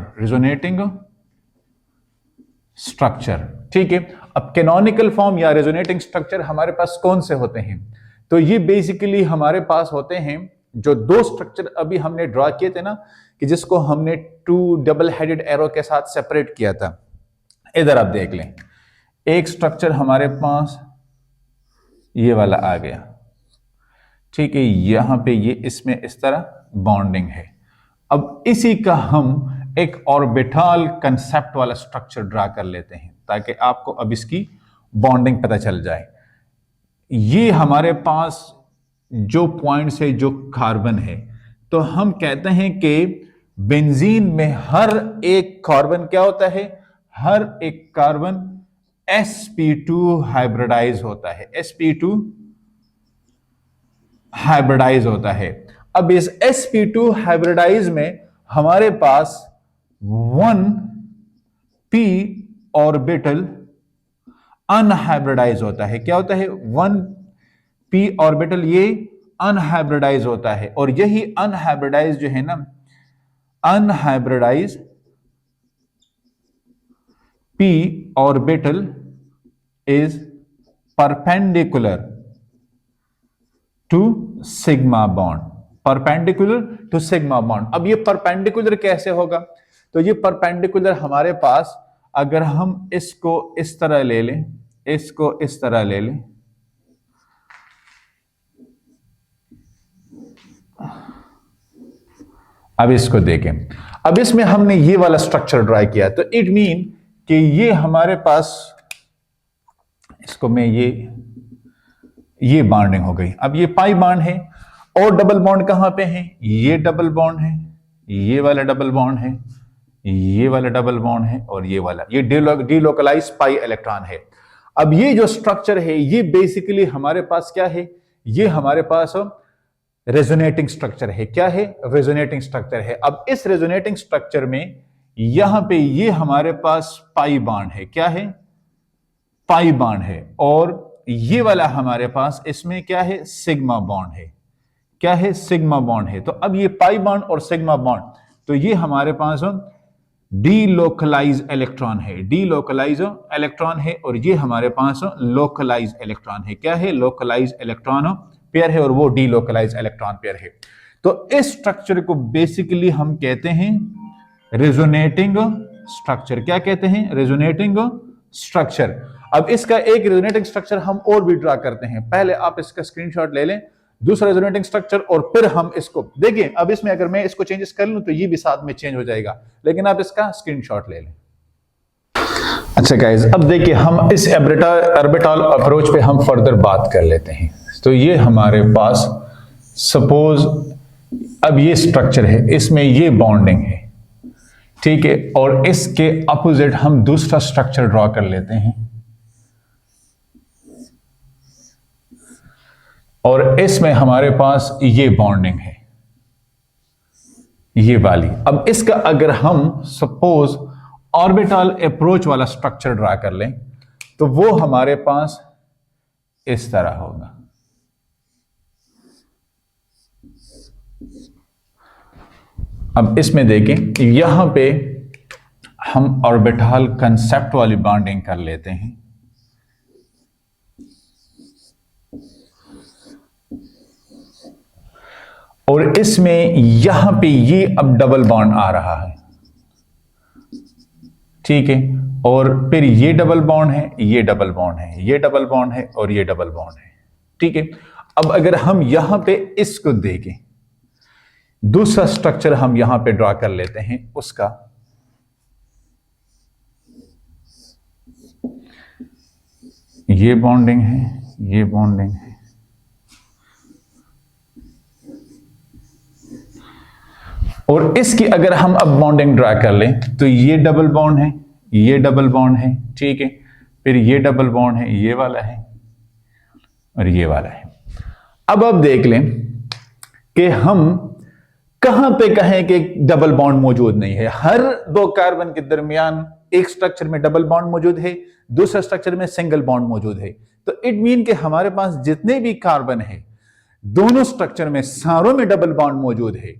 ठीक है। अब कैनोनिकल फॉर्म या रेजोनेटिंग स्ट्रक्चर हमारे पास कौन से होते हैं? तो ये बेसिकली हमारे पास होते हैं जो दो स्ट्रक्चर अभी हमने ड्रॉ किए थे ना, कि जिसको हमने 2 डबल हेडेड एरो के साथ सेपरेट किया था। इधर आप देख लें, एक स्ट्रक्चर हमारे पास ये वाला आ गया। ठीक है। यहां पे ये इसमें इस तरह बॉन्डिंग है। अब इसी का हम एक ऑर्बिटल कंसेप्ट वाला स्ट्रक्चर ड्रा कर लेते हैं ताकि आपको अब इसकी बॉन्डिंग पता चल जाए। ये हमारे पास जो पॉइंट्स है, जो कार्बन है, तो हम कहते हैं कि बेंजीन में हर एक कार्बन क्या होता है, हर एक कार्बन sp2 हाइब्रिडाइज होता है। sp2 हाइब्रिडाइज होता है। अब इस sp2 हाइब्रिडाइज में हमारे पास 1p ऑर्बिटल अनहाइब्रिडाइज होता है। क्या होता है? 1p ऑर्बिटल ये अनहाइब्रिडाइज होता है। और यही अनहाइब्रिडाइज जो है ना, unhybridize p orbital is perpendicular to sigma bond. Perpendicular to sigma bond. अब ये परपेंडिकुलर कैसे होगा? तो ये परपेंडिकुलर हमारे पास, अगर हम इसको इस तरह ले लें, इसको इस तरह ले लें, अब इसको देखें। अब इसमें हमने ये वाला स्ट्रक्चर ड्रा किया, तो इट मीन कि ये हमारे पास, इसको मैं ये बॉन्डिंग हो गई। अब ये पाई बॉन्ड है। और डबल बॉन्ड कहां पे है? ये डबल बॉन्ड है, ये वाला डबल बॉन्ड है, ये वाला डबल बॉन्ड है, और ये वाला, ये डीलोकलाइज पाई इलेक्ट्रॉन है। अब ये जो स्ट्रक्चर है, ये बेसिकली हमारे पास क्या है? ये हमारे पास रेजोनेटिंग स्ट्रक्चर है। क्या है? रेजोनेटिंग स्ट्रक्चर है। अब इस रेजोनेटिंग स्ट्रक्चर में यहां पे ये हमारे पास पाई बॉन्ड है। क्या है? पाई बॉन्ड है। और ये वाला हमारे पास, इसमें क्या है? सिग्मा बॉन्ड है। क्या है? सिग्मा बॉन्ड है। तो अब ये पाई बॉन्ड और सिग्मा बॉन्ड, तो ये हमारे पास डीलोकलाइज इलेक्ट्रॉन है। डीलोकलाइज इलेक्ट्रॉन है। और ये हमारे पास लोकलाइज इलेक्ट्रॉन है। क्या है? लोकलाइज इलेक्ट्रॉन पेयर है, और वो डीलोकलाइज इलेक्ट्रॉन पेयर है। तो इस स्ट्रक्चर को बेसिकली हम कहते हैं रेजोनेटिंग स्ट्रक्चर। क्या कहते हैं? Resonating structure. अब इसका एक रेजोनेटिंग स्ट्रक्चर हम और भी ड्रा करते हैं। पहले आप इसका स्क्रीनशॉट ले लें, दूसरा रेजोनेटिंग स्ट्रक्चर, और फिर हम इसको देखिए। अब इसमें अगर मैं इसको चेंजेस कर लूं तो ये भी साथ में चेंज हो जाएगा, लेकिन आप इसका स्क्रीनशॉट ले लें। अच्छा गाइस, अब देखिए हम इस ऑर्बिटल अप्रोच पे हम फर्दर बात कर लेते हैं। तो ये हमारे पास सपोज अब ये स्ट्रक्चर है, इसमें ये बॉन्डिंग है। ठीक है। और इसके अपोजिट हम दूसरा स्ट्रक्चर ड्रॉ कर लेते हैं, और इसमें हमारे पास ये बॉन्डिंग है, ये वाली। अब इसका अगर हम सपोज ऑर्बिटल अप्रोच वाला स्ट्रक्चर ड्रा कर लें, तो वो हमारे पास इस तरह होगा। अब इसमें देखें, यहां पे हम ऑर्बिटल कंसेप्ट वाली बॉन्डिंग कर लेते हैं। और इसमें यहां पे ये अब डबल बॉन्ड आ रहा है, ठीक है, और फिर ये डबल बॉन्ड है, ये डबल बॉन्ड है, ये डबल बॉन्ड है और ये डबल बॉन्ड है, ठीक है। अब अगर हम यहां पे इसको देखें, दूसरा स्ट्रक्चर हम यहां पे ड्रॉ कर लेते हैं उसका, ये बॉन्डिंग है, ये बॉन्डिंग है, और इसकी अगर हम अब बॉन्डिंग ड्रा कर लें तो ये डबल बॉन्ड है, ये डबल बॉन्ड है, ठीक है, फिर ये डबल बॉन्ड है, ये वाला है और ये वाला है। अब आप देख लें कि हम कहां पे कहें कि डबल बॉन्ड मौजूद नहीं है। हर दो कार्बन के दरमियान एक स्ट्रक्चर में डबल बॉन्ड मौजूद है, दूसरे स्ट्रक्चर में सिंगल बॉन्ड मौजूद है। तो इट मीन कि हमारे पास जितने भी कार्बन है दोनों स्ट्रक्चर में सारों में डबल बॉन्ड मौजूद है।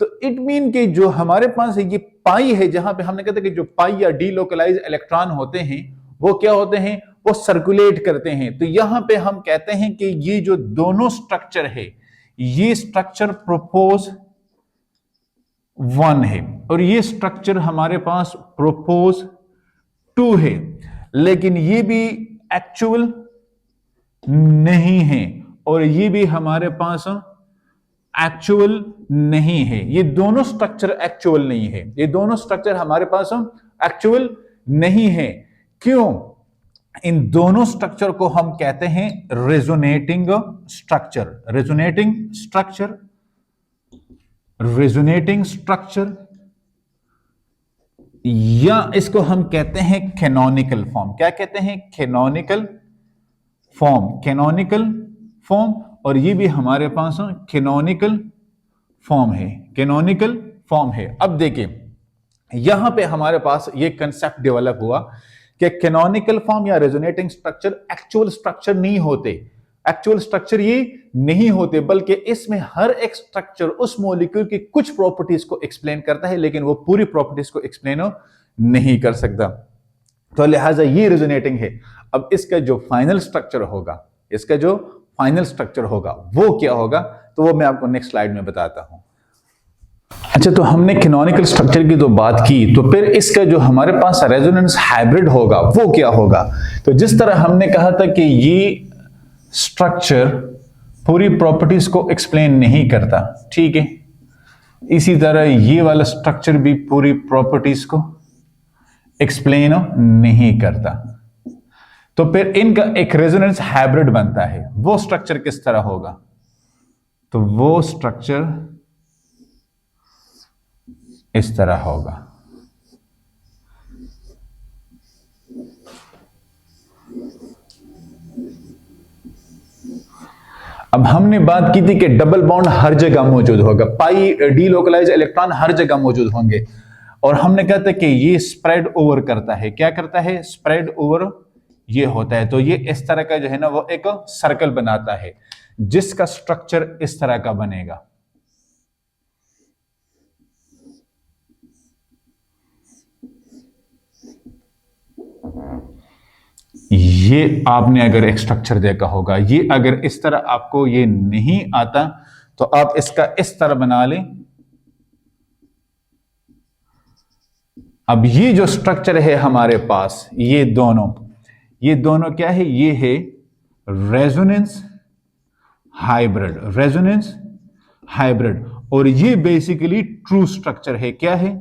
तो इट मीन कि जो हमारे पास है ये पाई है, जहां पे हमने कहते हैं कि जो पाई या डीलोकलाइज इलेक्ट्रॉन होते हैं वो क्या होते हैं, वो सर्कुलेट करते हैं। तो यहां पे हम कहते हैं कि ये जो दोनों स्ट्रक्चर है, ये स्ट्रक्चर प्रोपोज 1 है और ये स्ट्रक्चर हमारे पास प्रोपोज 2 है, लेकिन ये भी एक्चुअल नहीं है और ये भी हमारे पास एक्चुअल नहीं है। ये दोनों स्ट्रक्चर एक्चुअल नहीं है, ये दोनों स्ट्रक्चर हमारे पास एक्चुअल नहीं है। क्यों? इन दोनों स्ट्रक्चर को हम कहते हैं resonating structure, resonating structure, resonating structure, या इसको हम कहते हैं कैनोनिकल फॉर्म। क्या कहते हैं? Canonical form, canonical form. और ये भी हमारे पास कैनोनिकल फॉर्म है, कैनोनिकल फॉर्म है। अब देखिए यहां पे हमारे पास ये कंसेप्ट डेवलप हुआ कि कैनोनिकल फॉर्म या रेजोनेटिंग स्ट्रक्चर एक्चुअल स्ट्रक्चर नहीं होते, एक्चुअल स्ट्रक्चर ये नहीं होते, बल्कि इसमें हर एक स्ट्रक्चर उस मॉलिक्यूल की कुछ प्रॉपर्टीज को एक्सप्लेन करता है, लेकिन वो पूरी प्रॉपर्टीज को एक्सप्लेन नहीं कर सकता। तो लिहाजा ये रेजोनेटिंग है। अब इसका जो फाइनल स्ट्रक्चर होगा, इसका जो फाइनल स्ट्रक्चर होगा वो क्या होगा, तो वो मैं आपको नेक्स्ट स्लाइड में बताता हूं। अच्छा, तो हमने कैनोनिकल स्ट्रक्चर की तो बात की, तो फिर इसका जो हमारे पास रेजोनेंस हाइब्रिड होगा वो क्या होगा। तो जिस तरह हमने कहा था कि ये स्ट्रक्चर पूरी प्रॉपर्टीज को एक्सप्लेन नहीं करता, ठीक है, इसी तरह ये वाला स्ट्रक्चर भी पूरी प्रॉपर्टीज को एक्सप्लेन नहीं करता। तो फिर इनका एक रेजोनेंस हाइब्रिड बनता है। वो स्ट्रक्चर किस तरह होगा? तो वो स्ट्रक्चर इस तरह होगा। अब हमने बात की थी कि डबल बॉन्ड हर जगह मौजूद होगा, पाई डीलोकलाइज इलेक्ट्रॉन हर जगह मौजूद होंगे, और हमने कहा था कि ये स्प्रेड ओवर करता है। क्या करता है? स्प्रेड ओवर ये होता है। तो ये इस तरह का जो है ना वो एक सर्कल बनाता है जिसका स्ट्रक्चर इस तरह का बनेगा। ये आपने अगर एक स्ट्रक्चर देखा होगा, ये अगर इस तरह आपको ये नहीं आता तो आप इसका इस तरह बना लें। अब ये जो स्ट्रक्चर है हमारे पास, ये दोनों क्या है? ये है रेजोनेंस हाइब्रिड, रेजोनेंस हाइब्रिड। और ये बेसिकली ट्रू स्ट्रक्चर है। क्या है?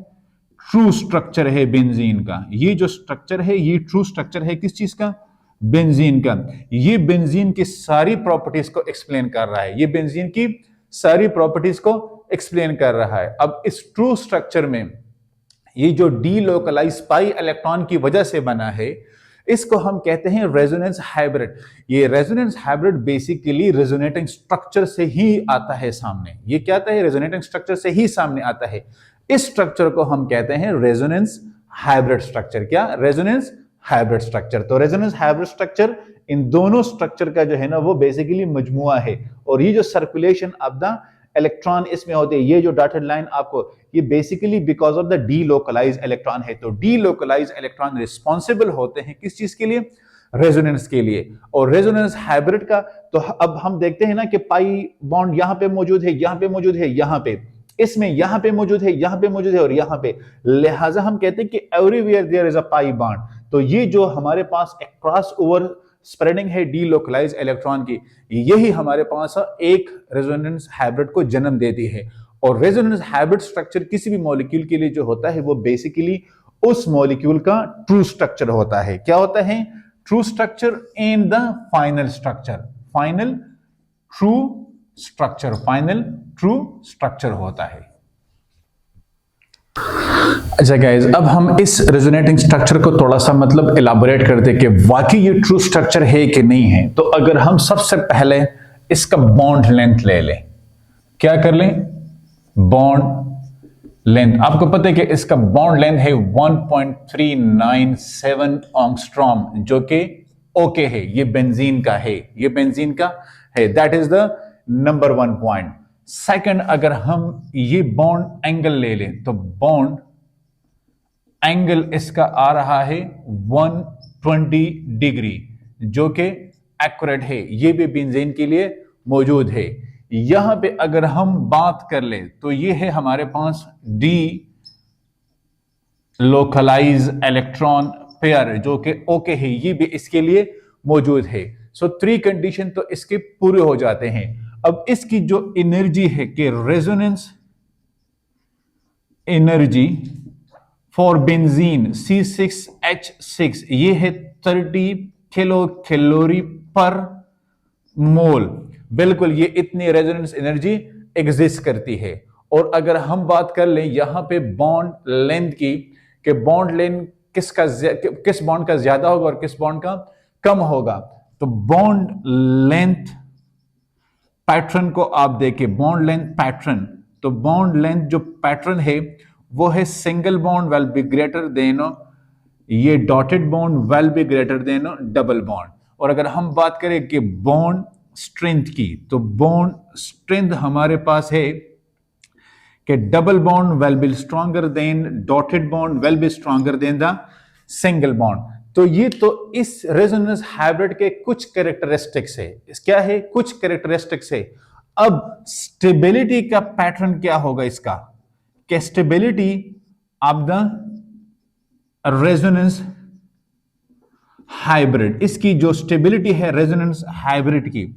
ट्रू स्ट्रक्चर है बेंजीन का। ये जो स्ट्रक्चर है ये ट्रू स्ट्रक्चर है किस चीज का? बेंजीन का। ये बेंजीन की सारी प्रॉपर्टीज को एक्सप्लेन कर रहा है, ये बेंजीन की सारी प्रॉपर्टीज को एक्सप्लेन कर रहा है। अब इस ट्रू स्ट्रक्चर में ये जो डीलोकलाइज पाई इलेक्ट्रॉन की वजह से बना है, इसको हम कहते हैं रेजोनेंस हाइब्रिड। ये resonance hybrid basically resonating structure से ही आता है सामने। ये क्या आता है? रेजोनेटिंग स्ट्रक्चर से ही सामने आता है। इस स्ट्रक्चर को हम कहते हैं रेजोनेंस हाइब्रिड स्ट्रक्चर। क्या? Resonance hybrid structure. तो रेजोनेंस हाइब्रिड स्ट्रक्चर इन दोनों स्ट्रक्चर का जो है ना वो बेसिकली मजमुआ है। और ये जो सर्कुलेशन ऑफ द इलेक्ट्रॉन इसमें होते हैं, ये जो डॉटेड लाइन आपको, ये basically because of the delocalize electron है। तो डीलोकलाइज इलेक्ट्रॉन रिस्पॉन्सिबल होते हैं किस चीज के लिए? रेजोनेंस के लिए। और रेजोनेंस हाइब्रिड का तो अब हम देखते हैं ना कि पाई बॉन्ड यहां पे मौजूद है, यहां पे मौजूद है, यहां पे, इसमें यहां पे मौजूद है, यहां पे मौजूद है और यहां पे, लिहाजा हम कहते हैं कि everywhere there is a pi bond. तो ये जो हमारे पास एक क्रॉस ओवर स्प्रेडिंग है डीलोकलाइज इलेक्ट्रॉन की, यही हमारे पास एक रेजोनेंस हाइब्रिड को जन्म देती है। और रेजोनेंस हाइब्रिड स्ट्रक्चर किसी भी मॉलिक्यूल के लिए जो होता है वो बेसिकली उस मॉलिक्यूल का ट्रू स्ट्रक्चर होता है। क्या होता है? True structure in the final structure, final true structure, final true structure होता है। अच्छा गाइस, अब हम इस रेजोनेटिंग स्ट्रक्चर को थोड़ा सा मतलब इलाबोरेट करते कि वाकई ये ट्रू स्ट्रक्चर है कि नहीं है। तो अगर हम सबसे पहले इसका बॉन्ड लेंथ ले लें, क्या कर लें? Bond length. आपको पता है कि इसका बॉन्ड लेंथ है 1.397 एंगस्ट्रॉम, जो कि ओके है, ये बेंजीन का है, ये बेंजीन का है। That is the number 1 point. Second, अगर हम ये बॉन्ड एंगल ले लें तो बॉन्ड एंगल इसका आ रहा है 120 डिग्री, जो कि एक्यूरेट है, ये भी बेंजीन के लिए मौजूद है। यहां पे अगर हम बात कर ले तो ये है हमारे पास डी लोकलाइज इलेक्ट्रॉन पेयर, जो कि ओके है, ये भी इसके लिए मौजूद है। सो 3 कंडीशन तो इसके पूरे हो जाते हैं। अब इसकी जो एनर्जी है कि resonance energy for benzene C6H6, ये है 30 किलो कैलोरी पर मोल। बिल्कुल ये इतनी रेजोनेंस एनर्जी एग्जिस्ट करती है। और अगर हम बात कर लें यहां पे बॉन्ड लेंथ की, कि बॉन्ड लेंथ किस बॉन्ड का ज्यादा होगा और किस बॉन्ड का कम होगा, तो बॉन्ड लेंथ पैटर्न को आप देखें, बॉन्ड लेंथ पैटर्न, तो बॉन्ड लेंथ जो पैटर्न है वो है single bond will be greater than ये dotted bond will be greater than double bond. और अगर हम बात करें कि बॉन्ड स्ट्रेंथ की, तो बॉन्ड स्ट्रेंथ हमारे पास है कि double bond will B stronger than dotted bond will B stronger than the single bond. तो ये तो इस रेजोनेंस हाइब्रिड के कुछ कैरेक्टरिस्टिक्स है। क्या है? कुछ कैरेक्टरिस्टिक्स है। अब स्टेबिलिटी का पैटर्न क्या होगा इसका? कि stability of the resonance hybrid, इसकी जो स्टेबिलिटी है रेजोनेंस हाइब्रिड की,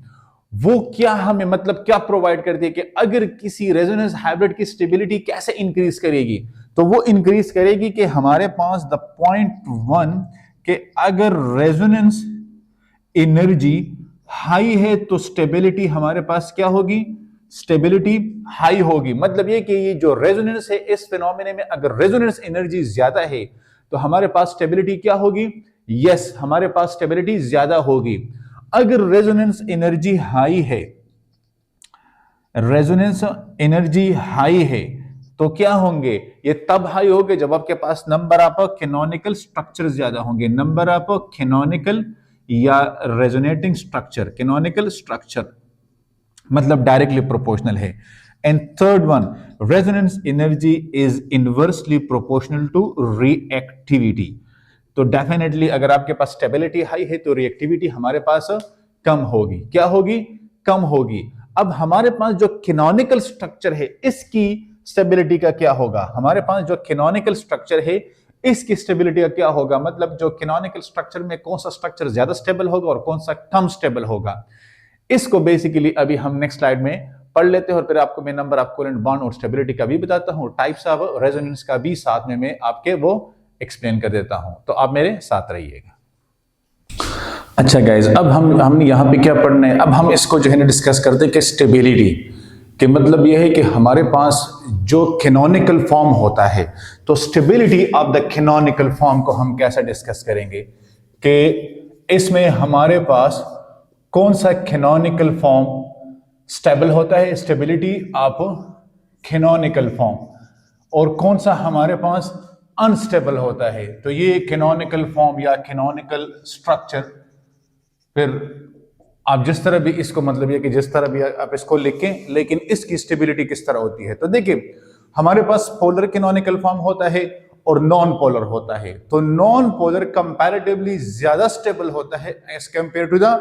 वो क्या हमें मतलब क्या प्रोवाइड करती है कि अगर किसी रेजोनेंस हाइब्रिड की स्टेबिलिटी कैसे इंक्रीज करेगी, तो वो इंक्रीज करेगी कि हमारे पास द पॉइंट 1 कि अगर रेजोनेंस एनर्जी हाई है तो स्टेबिलिटी हमारे पास क्या होगी? स्टेबिलिटी हाई होगी। मतलब ये कि ये जो रेजोनेंस है इस फिनोमेना में अगर रेजोनेंस एनर्जी ज्यादा है तो हमारे पास स्टेबिलिटी क्या होगी? यस, हमारे पास स्टेबिलिटी ज्यादा होगी। अगर रेजोनेंस एनर्जी हाई है, रेजोनेंस एनर्जी हाई है, तो क्या होंगे? ये तब हाई होंगे जब आपके पास नंबर ऑफ कैनोनिकल स्ट्रक्चर ज्यादा होंगे, नंबर ऑफ कैनोनिकल या रेजोनेटिंग स्ट्रक्चर, कैनोनिकल स्ट्रक्चर मतलब डायरेक्टली प्रोपोर्शनल है। And third one, resonance energy is inversely proportional to reactivity. तो डेफिनेटली अगर आपके पास स्टेबिलिटी हाई है तो रिएक्टिविटी हमारे पास कम होगी। क्या होगी? कम होगी। अब हमारे पास जो कैनोनिकल स्ट्रक्चर है इसकी स्टेबिलिटी का क्या होगा? हमारे पास जो कैनोनिकल स्ट्रक्चर है इसकी स्टेबिलिटी का क्या होगा? मतलब जो कैनोनिकल स्ट्रक्चर में कौन सा स्ट्रक्चर ज्यादा स्टेबल होगा और कौन सा कम स्टेबल होगा, इसको बेसिकली अभी हम नेक्स्ट स्लाइड में पढ़ लेते हैं और फिर आपको मैं नंबर ऑफ कोवेलेंट बॉन्ड और स्टेबिलिटी का भी बताता हूं, टाइप्स ऑफ रेजोनेंस का भी साथ में मैं आपके वो एक्सप्लेन कर देता हूं। तो आप मेरे साथ रहिएगा। अच्छा गाइज, अब हम यहाँ पे क्या पढ़ना है? अब हम इसको जो है ना डिस्कस करते हैं कि स्टेबिलिटी के मतलब यह है कि हमारे पास जो कैनोनिकल फॉर्म होता है, तो stability of the canonical form को हम कैसे डिस्कस करेंगे कि इसमें हमारे पास कौन सा कैनोनिकल फॉर्म स्टेबल होता है, स्टेबिलिटी ऑफ कैनोनिकल फॉर्म, और कौन सा हमारे पास अनस्टेबल होता है। तो ये कैनोनिकल फॉर्म या कैनोनिकल स्ट्रक्चर, फिर आप जिस तरह भी इसको मतलब ये कि जिस तरह भी आप इसको लिखें, लेकिन इसकी स्टेबिलिटी किस तरह होती है। तो देखिए हमारे पास पोलर कैनोनिकल फॉर्म होता है और नॉन पोलर होता है। तो नॉन पोलर कंपैरेटिवली ज्यादा स्टेबल होता है as compare to the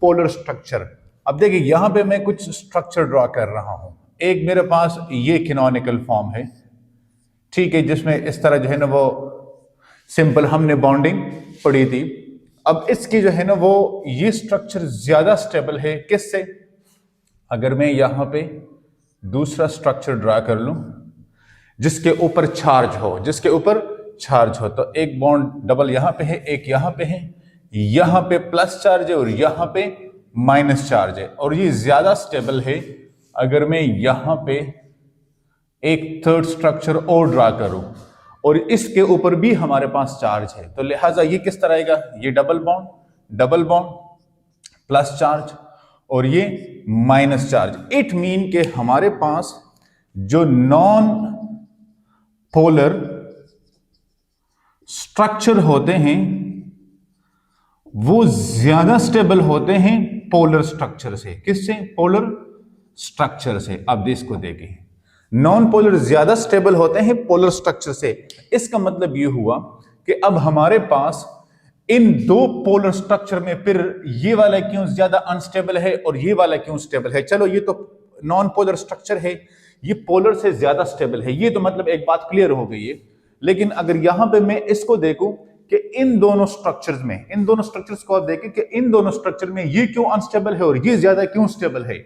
polar structure. अब देखिए यहां पे मैं कुछ स्ट्रक्चर ड्रॉ कर रहा हूं। एक मेरे पास ये कैनोनिकल फॉर्म है, ठीक है, जिसमें इस तरह जो है ना वो सिंपल हमने बॉन्डिंग पढ़ी थी। अब इसकी जो है ना वो ये स्ट्रक्चर ज्यादा स्टेबल है किससे? अगर मैं यहां पे दूसरा स्ट्रक्चर ड्रा कर लूं जिसके ऊपर चार्ज हो, जिसके ऊपर चार्ज हो, तो एक बॉन्ड डबल यहां पे है, एक यहां पे है, यहां पे प्लस चार्ज है और यहां पे माइनस चार्ज है, और ये ज्यादा स्टेबल है। अगर मैं यहां पे एक थर्ड स्ट्रक्चर और ड्रा करूं और इसके ऊपर भी हमारे पास चार्ज है, तो लिहाजा ये किस तरह आएगा? ये डबल बॉन्ड प्लस चार्ज और ये माइनस चार्ज। इट मीन के हमारे पास जो नॉन पोलर स्ट्रक्चर होते हैं वो ज्यादा स्टेबल होते हैं पोलर स्ट्रक्चर से। किससे? पोलर स्ट्रक्चर से। अब इसको देखें, नॉन पोलर ज्यादा स्टेबल होते हैं पोलर स्ट्रक्चर से। इसका मतलब यह हुआ कि अब हमारे पास इन दो पोलर स्ट्रक्चर में फिर ये वाला क्यों ज्यादा अनस्टेबल है और ये वाला क्यों स्टेबल है? चलो ये तो नॉन पोलर स्ट्रक्चर है, ये पोलर से ज्यादा स्टेबल है, ये तो मतलब एक बात क्लियर हो गई है। लेकिन अगर यहां पे मैं इसको देखूं कि इन दोनों स्ट्रक्चर्स में, इन दोनों स्ट्रक्चर्स को आप देखें कि इन दोनों स्ट्रक्चर में ये क्यों अनस्टेबल है और ये ज्यादा क्यों स्टेबल है,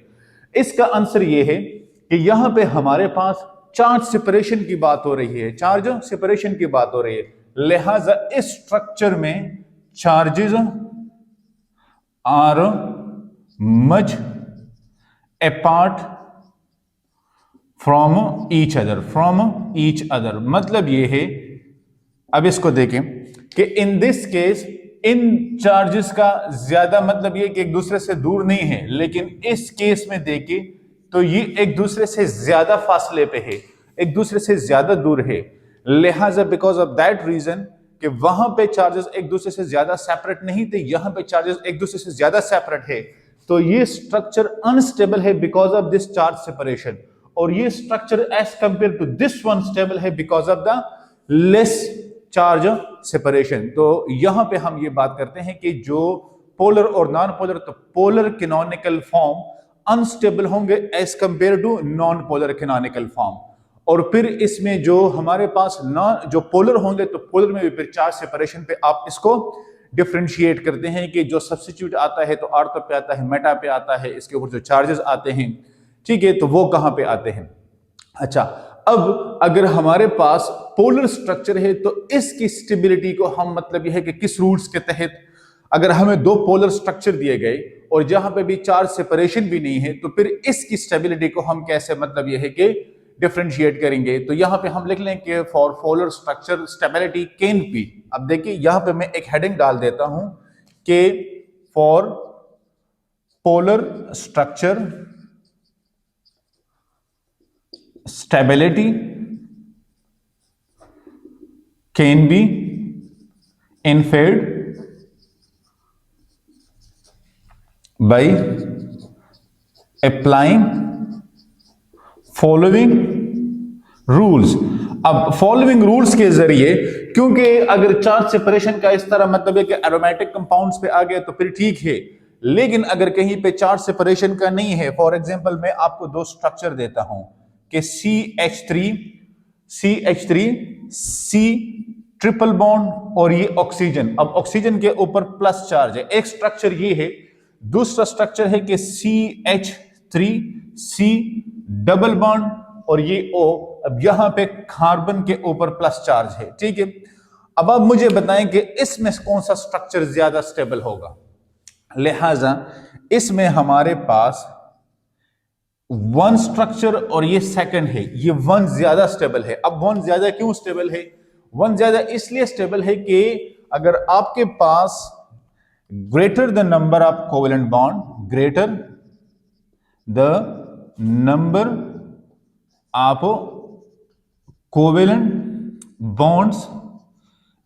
इसका आंसर ये है कि यहां पे हमारे पास चार्ज सेपरेशन की बात हो रही है, चार्ज सेपरेशन की बात हो रही है। लिहाजा इस स्ट्रक्चर में charges are much apart from each other. मतलब ये है, अब इसको देखें कि इन दिस केस इन चार्जेस का ज्यादा मतलब ये कि एक दूसरे से दूर नहीं है, लेकिन इस केस में देखें तो ये एक दूसरे से ज्यादा फासले पे है, एक दूसरे से ज्यादा दूर है। लिहाजा बिकॉज ऑफ दैट रीजन कि वहां पे चार्जेस एक दूसरे से ज्यादा सेपरेट नहीं थे, यहां पे चार्जेस एक दूसरे से ज्यादा सेपरेट है, तो ये स्ट्रक्चर अनस्टेबल है because of this charge separation, और ये structure as compare to this one stable है because of the less charge separation. तो यहां पे हम ये बात करते हैं कि जो पोलर और नॉन पोलर, तो पोलर कैनोनिकल फॉर्म अनस्टेबल होंगे as compare to non polar canonical form, और फिर इसमें जो हमारे पास नॉन जो पोलर होंगे तो पोलर में भी फिर चार्ज सेपरेशन पे आप इसको डिफरेंशिएट करते हैं कि जो सब्स्टिट्यूट आता है तो ऑर्थो पे आता है, मेटा पे आता है, इसके ऊपर जो चार्जेस आते हैं, ठीक है, तो वो कहां पे आते हैं। अच्छा, अब अगर हमारे पास पोलर स्ट्रक्चर है तो इसकी स्टेबिलिटी को हम मतलब यह है कि किस रूल्स के तहत, अगर हमें दो पोलर स्ट्रक्चर दिए गए और जहां पे भी चार्ज सेपरेशन भी नहीं है तो फिर इसकी स्टेबिलिटी को हम कैसे मतलब यह है कि डिफरेंशिएट करेंगे। तो यहां पे हम लिख लें कि for polar structure stability can be. अब देखिए यहां पे मैं एक हेडिंग डाल देता हूं कि for polar structure stability can be inferred by applying following rules। अब फॉलोइंग रूल्स के जरिए, क्योंकि अगर चार्ज सेपरेशन का इस तरह मतलब है कि एरोमेटिक कंपाउंड्स पे आ गया तो फिर ठीक है, लेकिन अगर कहीं पे चार्ज सेपरेशन का नहीं है, फॉर एग्जांपल मैं आपको दो स्ट्रक्चर देता हूं कि CH3 C ट्रिपल बॉन्ड और ये ऑक्सीजन। अब ऑक्सीजन के ऊपर प्लस चार्ज है, एक स्ट्रक्चर ये है, दूसरा स्ट्रक्चर है कि CH3 C डबल बॉन्ड और ये O। अब यहां पे कार्बन के ऊपर प्लस चार्ज है, ठीक है। अब आप मुझे बताएं कि इसमें कौन सा स्ट्रक्चर ज्यादा स्टेबल होगा। लिहाजा इसमें हमारे पास वन स्ट्रक्चर और ये सेकंड है, ये वन ज्यादा स्टेबल है। अब वन ज्यादा क्यों स्टेबल है? वन ज्यादा इसलिए स्टेबल है कि अगर आपके पास greater the number of covalent bond, greater the number of covalent bonds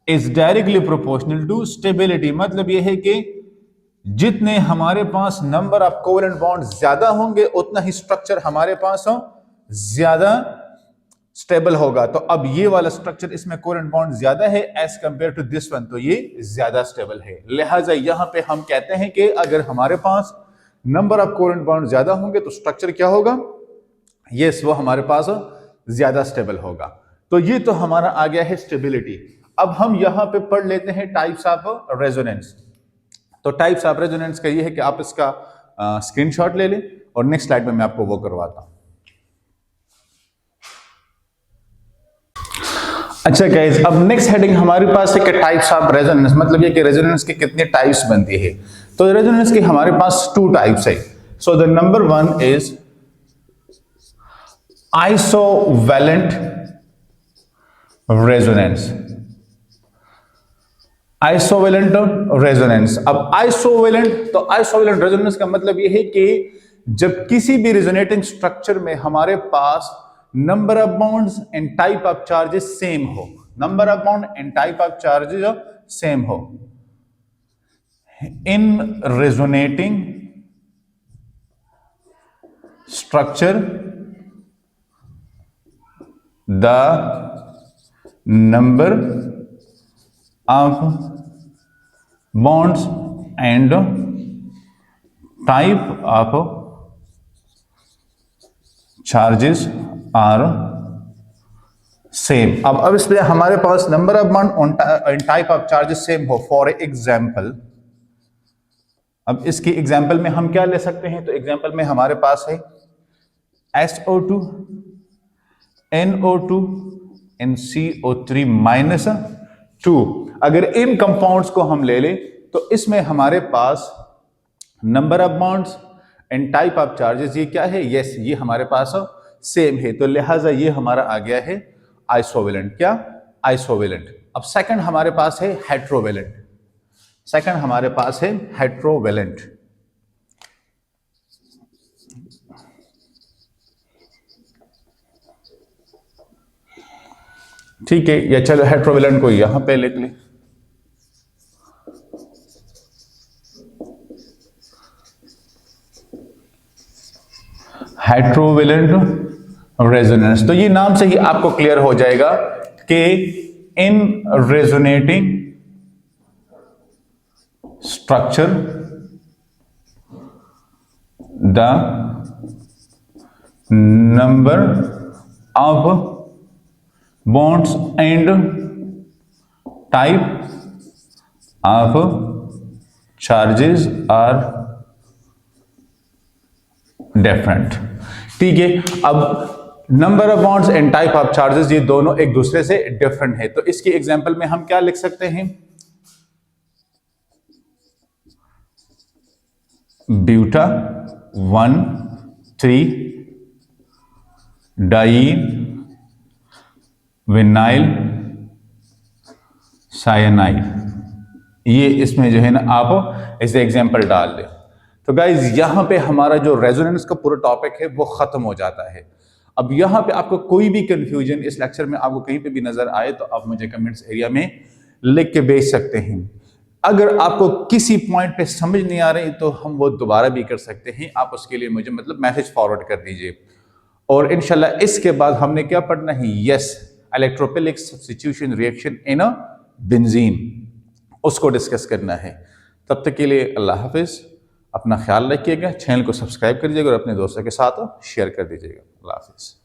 is directly proportional to stability. मतलब यह है कि जितने हमारे पास नंबर ऑफ कोवेलेंट बॉन्ड ज्यादा होंगे उतना ही स्ट्रक्चर हमारे पास ज्यादा स्टेबल होगा। तो अब ये वाला स्ट्रक्चर, इसमें कोवेलेंट बॉन्ड ज्यादा है as compare to this one, तो ये ज्यादा स्टेबल है। लिहाजा यहां पे हम कहते हैं कि अगर हमारे पास नंबर ऑफ कोवेलेंट बॉन्ड ज्यादा होंगे तो स्ट्रक्चर क्या होगा, यस वो हमारे पास ज्यादा स्टेबल होगा। तो ये तो हमारा आ गया है स्टेबिलिटी। अब हम यहां पे पढ़ लेते हैं टाइप्स ऑफ रेजोनेंस। तो टाइप्स ऑफ रेजोनेंस का ये है कि आप इसका स्क्रीनशॉट ले लें और नेक्स्ट स्लाइड में मैं आपको वो करवाता हूं। अच्छा गाइस, अब नेक्स्ट हेडिंग हमारे पास है कि टाइप्स ऑफ रेजोनेंस, मतलब ये कि रेजोनेंस के कितने टाइप्स बनती है। तो रेजोनेंस के हमारे पास 2 टाइप्स है। So the number 1 is isovalent resonance. Isovalent resonance. अब आइसोवेलेंट, तो आइसोवेलेंट रेजोनेंस का मतलब यह है कि जब किसी भी रेजोनेटिंग स्ट्रक्चर में हमारे पास number of bonds and type of charges same हो, number of bond and type of charges same हो, in resonating structure the number of bonds and type of charges are same. अब इसलिए हमारे पास number of bond and type of charges same हो। For example, अब इसकी example में हम क्या ले सकते हैं, तो एग्जाम्पल में हमारे पास है SO2 NO2 NCO3 -2। अगर इन कंपाउंड्स को हम ले लें तो इसमें हमारे पास number of bonds and type of charges ये क्या है, यस ये हमारे पास सेम है। तो लिहाजा ये हमारा आ गया है आइसोवेलेंट। क्या, आइसोवेलेंट। अब सेकंड हमारे पास है हेट्रोवेलेंट। सेकंड हमारे पास है हेट्रोवेलेंट। ठीक है, या चलो हेट्रोवेलेंट को यहां पे लिख लें। हेट्रोवेलेंट रेजोनेंस। तो ये नाम से ही आपको क्लियर हो जाएगा कि in resonating structure the number of bonds and type of charges are different. ठीक है, अब number of bonds and type of charges ये दोनों एक दूसरे से डिफरेंट है। तो इसकी एग्जांपल में हम क्या लिख सकते हैं, ब्यूटा 1,3 डाइन विनाइल साइनाइड। ये इसमें जो है ना आप इसे एग्जांपल डाल दें। तो गाइज यहां पे हमारा जो रेजोनेंस का पूरा टॉपिक है वो खत्म हो जाता है। अब यहां पे आपको कोई भी कंफ्यूजन इस लेक्चर में आपको कहीं पे भी नजर आए तो आप मुझे कमेंट्स एरिया में लिख के भेज सकते हैं। अगर आपको किसी पॉइंट पे समझ नहीं आ रही तो हम वो दोबारा भी कर सकते हैं। आप उसके लिए मुझे मैसेज फॉरवर्ड कर दीजिए। और इंशाल्लाह इसके बाद हमने क्या पढ़ना है, yes electrophilic substitution reaction in a benzene, उसको डिस्कस करना है। तब तक के लिए अल्लाह हाफिज, अपना ख्याल रखिएगा, चैनल को सब्सक्राइब कर दीजिएगा और अपने दोस्तों के साथ शेयर कर दीजिएगा। अल्लाह हाफिज।